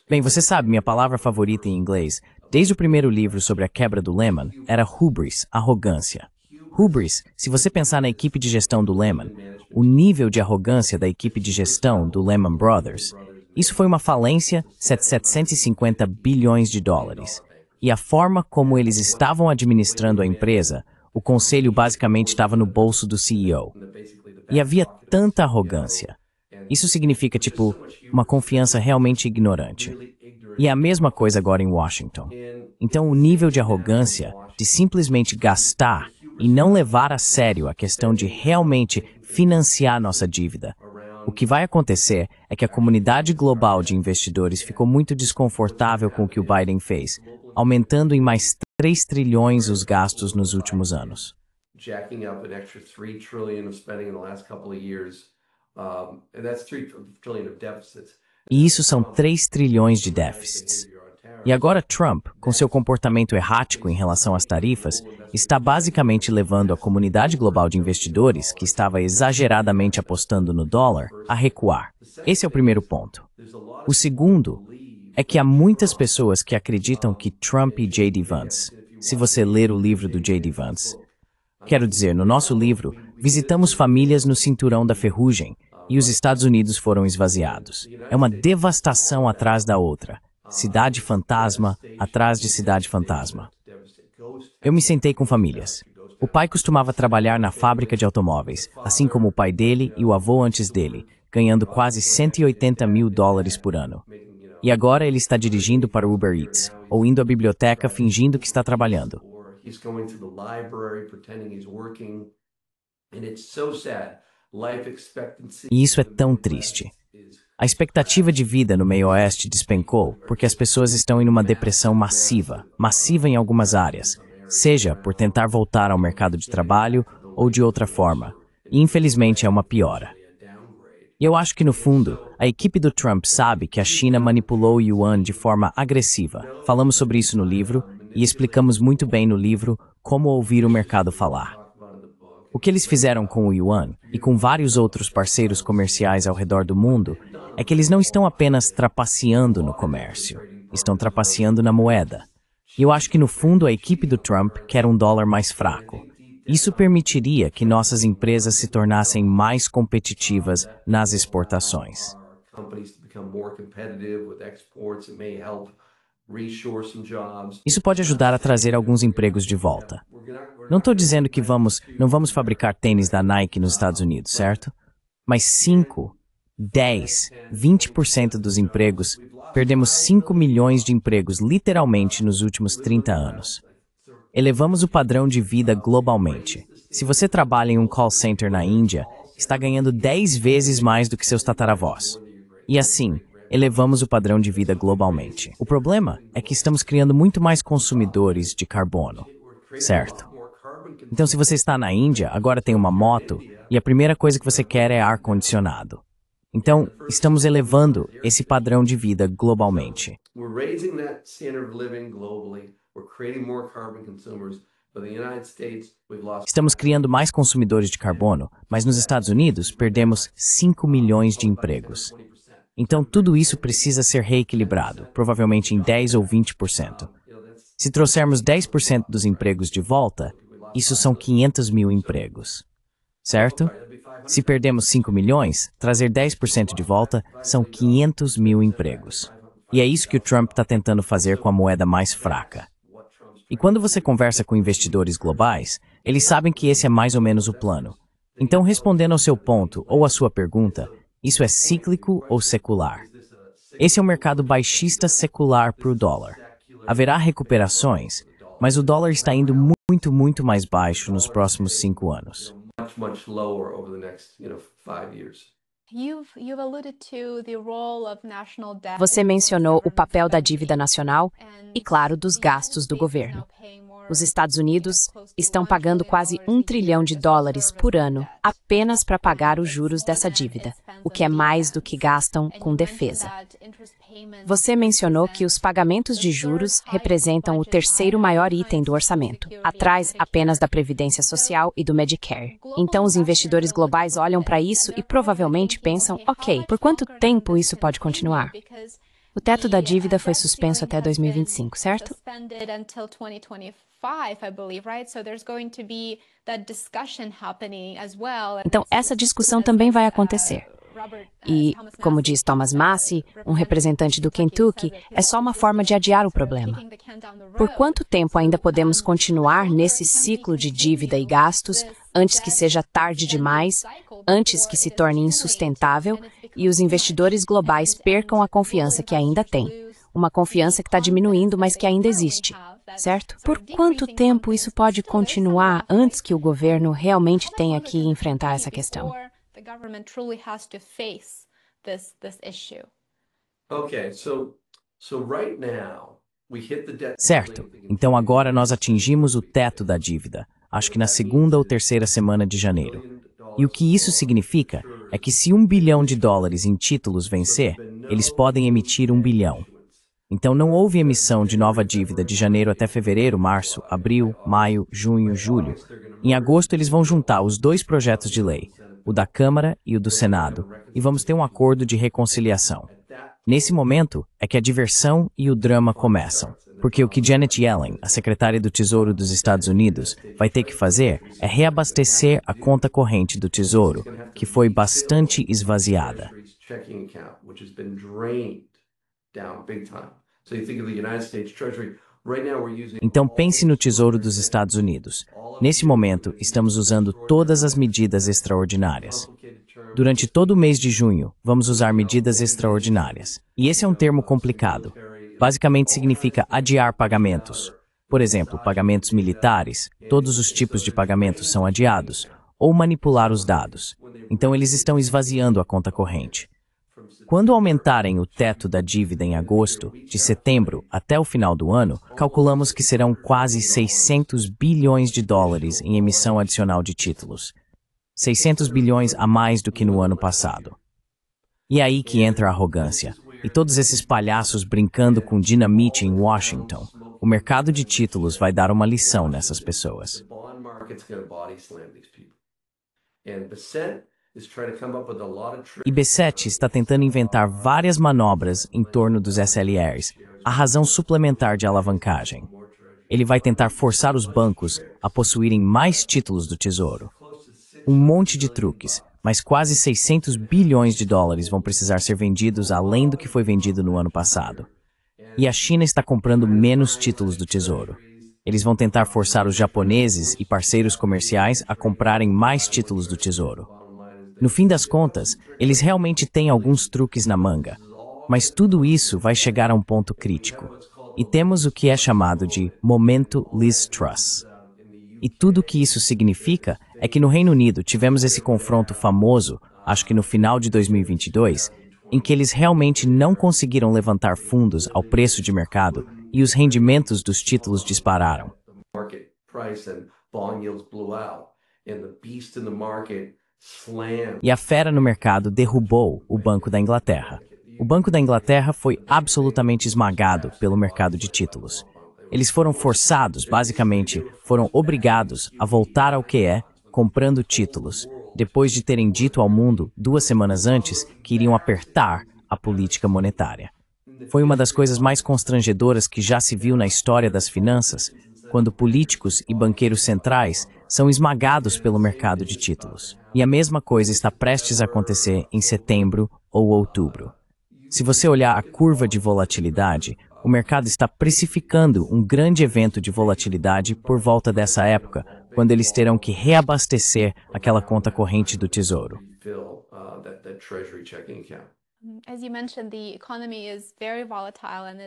Bem, você sabe, minha palavra favorita em inglês, desde o primeiro livro sobre a quebra do Lehman, era hubris, arrogância. Hubris, se você pensar na equipe de gestão do Lehman, o nível de arrogância da equipe de gestão do Lehman Brothers, isso foi uma falência de 750 bilhões de dólares. E a forma como eles estavam administrando a empresa, o conselho basicamente estava no bolso do CEO. E havia tanta arrogância. Isso significa, uma confiança realmente ignorante. E é a mesma coisa agora em Washington. Então, o nível de arrogância, de simplesmente gastar e não levar a sério a questão de realmente financiar nossa dívida. O que vai acontecer é que a comunidade global de investidores ficou muito desconfortável com o que o Biden fez, aumentando em mais 3 trilhões os gastos nos últimos anos. E isso são 3 trilhões de déficits. E agora Trump, com seu comportamento errático em relação às tarifas, está basicamente levando a comunidade global de investidores, que estava exageradamente apostando no dólar, a recuar. Esse é o primeiro ponto. O segundo é que há muitas pessoas que acreditam que Trump e J.D. Vance, se você ler o livro do J.D. Vance, quero dizer, no nosso livro, visitamos famílias no cinturão da ferrugem e os Estados Unidos foram esvaziados. É uma devastação atrás da outra. Cidade fantasma atrás de cidade fantasma. Eu me sentei com famílias. O pai costumava trabalhar na fábrica de automóveis, assim como o pai dele e o avô antes dele, ganhando quase 180 mil dólares por ano. E agora ele está dirigindo para o Uber Eats, ou indo à biblioteca fingindo que está trabalhando. E isso é tão triste. A expectativa de vida no meio oeste despencou porque as pessoas estão em uma depressão massiva em algumas áreas, seja por tentar voltar ao mercado de trabalho ou de outra forma, e infelizmente é uma piora. E eu acho que no fundo, a equipe do Trump sabe que a China manipulou o yuan de forma agressiva. Falamos sobre isso no livro, e explicamos muito bem no livro Como Ouvir o Mercado Falar. O que eles fizeram com o yuan e com vários outros parceiros comerciais ao redor do mundo é que eles não estão apenas trapaceando no comércio, estão trapaceando na moeda. E eu acho que no fundo a equipe do Trump quer um dólar mais fraco. Isso permitiria que nossas empresas se tornassem mais competitivas nas exportações. Isso pode ajudar a trazer alguns empregos de volta. Não estou dizendo que não vamos fabricar tênis da Nike nos Estados Unidos, certo? Mas 5, 10, 20% dos empregos, perdemos 5 milhões de empregos literalmente nos últimos 30 anos. Elevamos o padrão de vida globalmente. Se você trabalha em um call center na Índia, está ganhando 10 vezes mais do que seus tataravós. E assim, elevamos o padrão de vida globalmente. O problema é que estamos criando muito mais consumidores de carbono, certo? Então, se você está na Índia, agora tem uma moto, e a primeira coisa que você quer é ar-condicionado. Então, estamos elevando esse padrão de vida globalmente. Estamos criando mais consumidores de carbono, mas nos Estados Unidos perdemos 5 milhões de empregos. Então, tudo isso precisa ser reequilibrado, provavelmente em 10 ou 20%. Se trouxermos 10% dos empregos de volta, isso são 500 mil empregos, certo? Se perdemos 5 milhões, trazer 10% de volta são 500 mil empregos. E é isso que o Trump está tentando fazer com a moeda mais fraca. E quando você conversa com investidores globais, eles sabem que esse é mais ou menos o plano. Então, respondendo ao seu ponto ou à sua pergunta, isso é cíclico ou secular? Esse é um mercado baixista secular para o dólar. Haverá recuperações, mas o dólar está indo muito mais baixo nos próximos 5 anos. Você mencionou o papel da dívida nacional e, claro, dos gastos do governo. Os Estados Unidos estão pagando quase $1 trilhão por ano apenas para pagar os juros dessa dívida, o que é mais do que gastam com defesa. Você mencionou que os pagamentos de juros representam o terceiro maior item do orçamento, atrás apenas da Previdência Social e do Medicare. Então, os investidores globais olham para isso e provavelmente pensam, ok, por quanto tempo isso pode continuar? O teto da dívida foi suspenso até 2025, certo? Então, essa discussão também vai acontecer. E, como diz Thomas Massie, um representante do Kentucky, é só uma forma de adiar o problema. Por quanto tempo ainda podemos continuar nesse ciclo de dívida e gastos antes que seja tarde demais, antes que se torne insustentável e os investidores globais percam a confiança que ainda têm? Uma confiança que está diminuindo, mas que ainda existe, certo? Por quanto tempo isso pode continuar antes que o governo realmente tenha que enfrentar essa questão? Certo. Então agora nós atingimos o teto da dívida, acho que na segunda ou terceira semana de janeiro. E o que isso significa é que se $1 bilhão em títulos vencer, eles podem emitir $1 bilhão. Então não houve emissão de nova dívida de janeiro até fevereiro, março, abril, maio, junho, julho. Em agosto eles vão juntar os 2 projetos de lei, o da Câmara e o do Senado, e vamos ter um acordo de reconciliação. Nesse momento é que a diversão e o drama começam, porque o que Janet Yellen, a secretária do Tesouro dos Estados Unidos, vai ter que fazer é reabastecer a conta corrente do Tesouro, que foi bastante esvaziada. Então pense no Tesouro dos Estados Unidos. Nesse momento, estamos usando todas as medidas extraordinárias. Durante todo o mês de junho, vamos usar medidas extraordinárias. E esse é um termo complicado. Basicamente significa adiar pagamentos. Por exemplo, pagamentos militares, todos os tipos de pagamentos são adiados, ou manipular os dados. Então eles estão esvaziando a conta corrente. Quando aumentarem o teto da dívida em agosto, de setembro até o final do ano, calculamos que serão quase $600 bilhões em emissão adicional de títulos. 600 bilhões a mais do que no ano passado. E é aí que entra a arrogância. E todos esses palhaços brincando com dinamite em Washington. O O mercado de títulos vai dar uma lição nessas pessoas. E B7 está tentando inventar várias manobras em torno dos SLRs, a razão suplementar de alavancagem. Ele vai tentar forçar os bancos a possuírem mais títulos do Tesouro. Um monte de truques, mas quase 600 bilhões de dólares vão precisar ser vendidos além do que foi vendido no ano passado. E a China está comprando menos títulos do Tesouro. Eles vão tentar forçar os japoneses e parceiros comerciais a comprarem mais títulos do Tesouro. No fim das contas, eles realmente têm alguns truques na manga, mas tudo isso vai chegar a um ponto crítico. E temos o que é chamado de momento Liz Truss. E tudo o que isso significa é que no Reino Unido tivemos esse confronto famoso, acho que no final de 2022, em que eles realmente não conseguiram levantar fundos ao preço de mercado e os rendimentos dos títulos dispararam. E a fera no mercado derrubou o Banco da Inglaterra. O Banco da Inglaterra foi absolutamente esmagado pelo mercado de títulos. Eles foram forçados, basicamente, foram obrigados a voltar ao que é, comprando títulos, depois de terem dito ao mundo 2 semanas antes que iriam apertar a política monetária. Foi uma das coisas mais constrangedoras que já se viu na história das finanças, quando políticos e banqueiros centrais são esmagados pelo mercado de títulos. E a mesma coisa está prestes a acontecer em setembro ou outubro. Se você olhar a curva de volatilidade, o mercado está precificando um grande evento de volatilidade por volta dessa época, quando eles terão que reabastecer aquela conta corrente do Tesouro.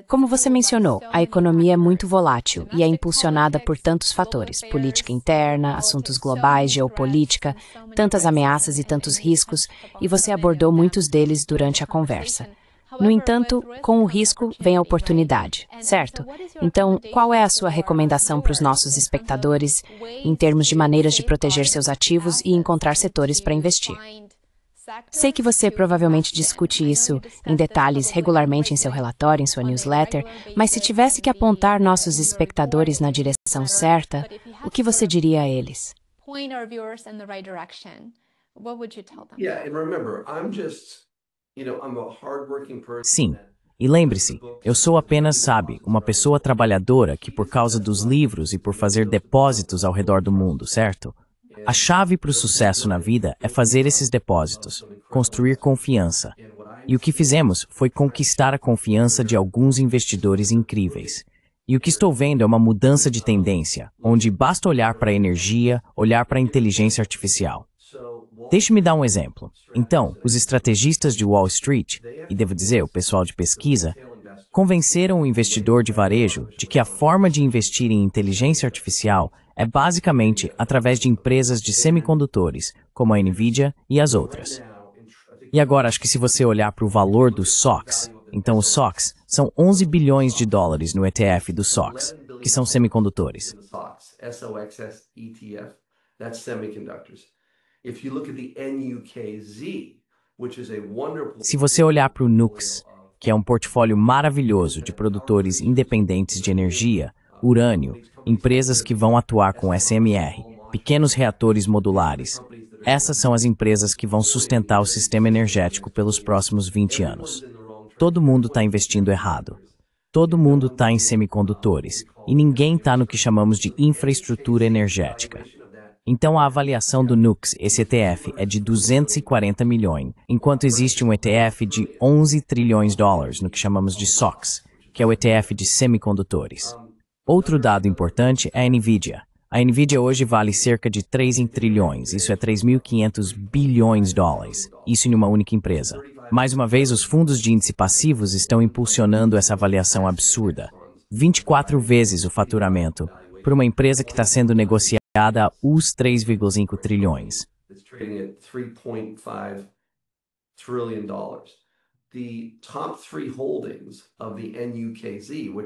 Como você mencionou, a economia é muito volátil e é impulsionada por tantos fatores: política interna, assuntos globais, geopolítica, tantas ameaças e tantos riscos, e você abordou muitos deles durante a conversa. No entanto, com o risco vem a oportunidade, certo? Então, qual é a sua recomendação para os nossos espectadores em termos de maneiras de proteger seus ativos e encontrar setores para investir? Sei que você provavelmente discute isso em detalhes regularmente em seu relatório, em sua newsletter, mas se tivesse que apontar nossos espectadores na direção certa, o que você diria a eles? Sim, e lembre-se, eu sou apenas, uma pessoa trabalhadora que por causa dos livros e por fazer depósitos ao redor do mundo, certo? A chave para o sucesso na vida é fazer esses depósitos, construir confiança. E o que fizemos foi conquistar a confiança de alguns investidores incríveis. E o que estou vendo é uma mudança de tendência, onde basta olhar para a energia, olhar para a inteligência artificial. Deixe-me dar um exemplo. Então, os estrategistas de Wall Street, e devo dizer, o pessoal de pesquisa, convenceram o investidor de varejo de que a forma de investir em inteligência artificial é basicamente através de empresas de semicondutores, como a Nvidia e as outras. E agora, acho que se você olhar para o valor dos SOX, então os SOX são 11 bilhões de dólares no ETF dos SOX, que são semicondutores. Se você olhar para o NUX, que é um portfólio maravilhoso de produtores independentes de energia, urânio, empresas que vão atuar com SMR, pequenos reatores modulares, essas são as empresas que vão sustentar o sistema energético pelos próximos 20 anos. Todo mundo está investindo errado. Todo mundo está em semicondutores, e ninguém está no que chamamos de infraestrutura energética. Então a avaliação do NUX, esse ETF, é de 240 milhões, enquanto existe um ETF de 11 trilhões de dólares no que chamamos de SOX, que é o ETF de semicondutores. Outro dado importante é a Nvidia. A Nvidia hoje vale cerca de 3 trilhões, isso é 3.500 bilhões de dólares, isso em uma única empresa. Mais uma vez, os fundos de índice passivos estão impulsionando essa avaliação absurda. 24 vezes o faturamento, por uma empresa que está sendo negociada a US 3,5 trilhões.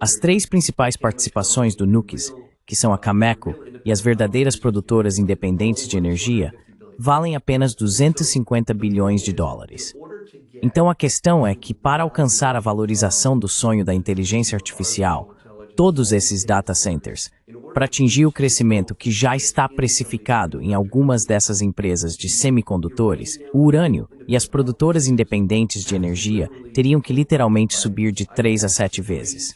As 3 principais participações do NUX, que são a Cameco e as verdadeiras produtoras independentes de energia, valem apenas 250 bilhões de dólares. Então a questão é que, para alcançar a valorização do sonho da inteligência artificial, todos esses data centers, para atingir o crescimento que já está precificado em algumas dessas empresas de semicondutores, o urânio e as produtoras independentes de energia teriam que literalmente subir de 3 a 7 vezes.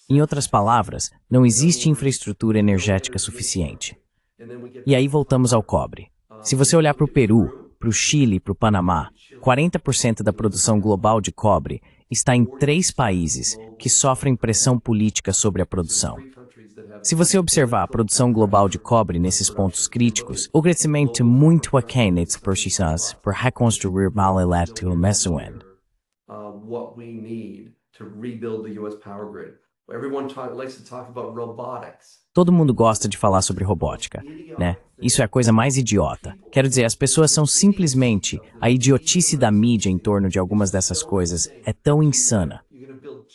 Em outras palavras, não existe infraestrutura energética suficiente. E aí voltamos ao cobre. Se você olhar para o Peru, para o Chile e para o Panamá, 40% da produção global de cobre está em 3 países que sofrem pressão política sobre a produção. Se você observar a produção global de cobre nesses pontos críticos, o crescimento muito aquém das precisas para reconstruir mal elétrico Venezuela. Todo mundo gosta de falar sobre robótica, né? Isso é a coisa mais idiota. Quero dizer, as pessoas são simplesmente... A idiotice da mídia em torno de algumas dessas coisas é tão insana.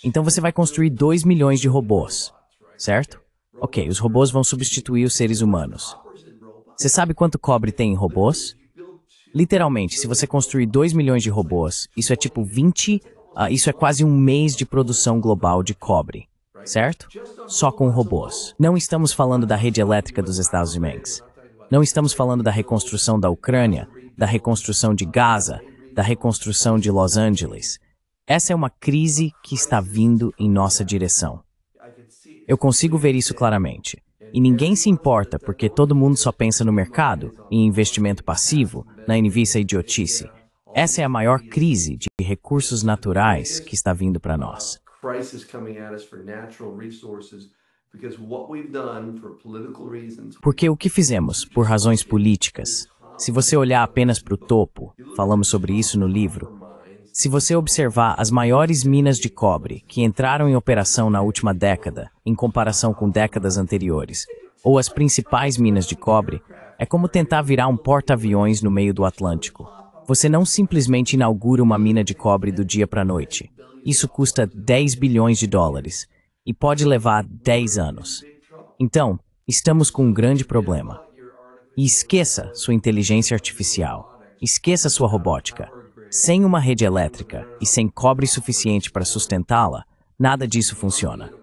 Então você vai construir 2 milhões de robôs, certo? Ok, os robôs vão substituir os seres humanos. Você sabe quanto cobre tem em robôs? Literalmente, se você construir 2 milhões de robôs, isso é tipo isso é quase um mês de produção global de cobre, certo? Só com robôs. Não estamos falando da rede elétrica dos Estados Unidos. Não estamos falando da reconstrução da Ucrânia, da reconstrução de Gaza, da reconstrução de Los Angeles. Essa é uma crise que está vindo em nossa direção. Eu consigo ver isso claramente. E ninguém se importa porque todo mundo só pensa no mercado, em investimento passivo, na envisa idiotice. Essa é a maior crise de recursos naturais que está vindo para nós. Porque o que fizemos, por razões políticas, se você olhar apenas para o topo, falamos sobre isso no livro, se você observar as maiores minas de cobre que entraram em operação na última década, em comparação com décadas anteriores, ou as principais minas de cobre, é como tentar virar um porta-aviões no meio do Atlântico. Você não simplesmente inaugura uma mina de cobre do dia para a noite. Isso custa 10 bilhões de dólares e pode levar 10 anos. Então, estamos com um grande problema. E esqueça sua inteligência artificial. Esqueça sua robótica. Sem uma rede elétrica e sem cobre suficiente para sustentá-la, nada disso funciona.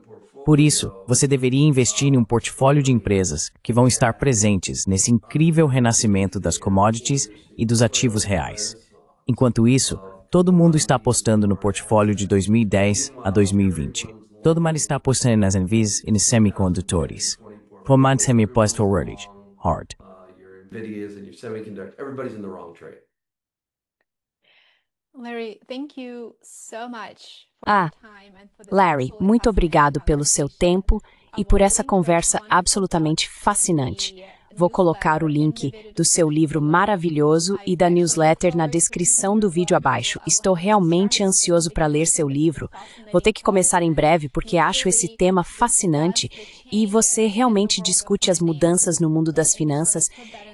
Por isso, você deveria investir em um portfólio de empresas que vão estar presentes nesse incrível renascimento das commodities e dos ativos reais. Enquanto isso, todo mundo está apostando no portfólio de 2010 a 2020. Todo mundo está apostando nas envias e nos semicondutores. Por mais semi-forward, hard. Larry, muito obrigado pelo seu tempo e por essa conversa absolutamente fascinante. Vou colocar o link do seu livro maravilhoso e da newsletter na descrição do vídeo abaixo. Estou realmente ansioso para ler seu livro. Vou ter que começar em breve porque acho esse tema fascinante e você realmente discute as mudanças no mundo das finanças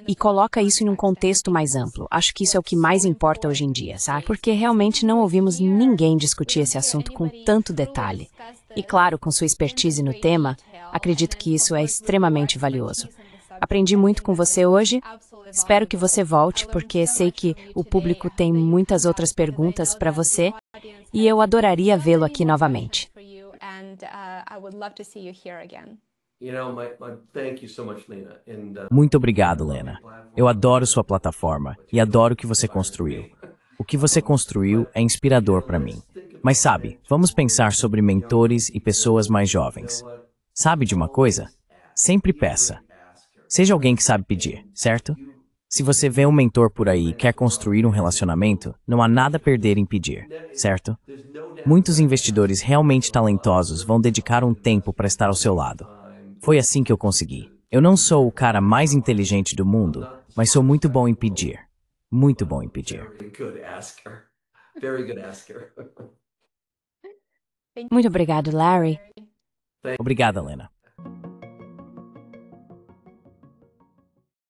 e coloca isso em um contexto mais amplo. Acho que isso é o que mais importa hoje em dia, sabe? Porque realmente não ouvimos ninguém discutir esse assunto com tanto detalhe. E claro, com sua expertise no tema, acredito que isso é extremamente valioso. Aprendi muito com você hoje. Espero que você volte, porque sei que o público tem muitas outras perguntas para você e eu adoraria vê-lo aqui novamente. Muito obrigado, Lena. Eu adoro sua plataforma e adoro o que você construiu. O que você construiu é inspirador para mim. Mas sabe, vamos pensar sobre mentores e pessoas mais jovens. Sabe de uma coisa? Sempre peça. Seja alguém que sabe pedir, certo? Se você vê um mentor por aí e quer construir um relacionamento, não há nada a perder em pedir, certo? Muitos investidores realmente talentosos vão dedicar um tempo para estar ao seu lado. Foi assim que eu consegui. Eu não sou o cara mais inteligente do mundo, mas sou muito bom em pedir. Muito bom em pedir. Muito obrigado, Larry. Obrigada, Lena.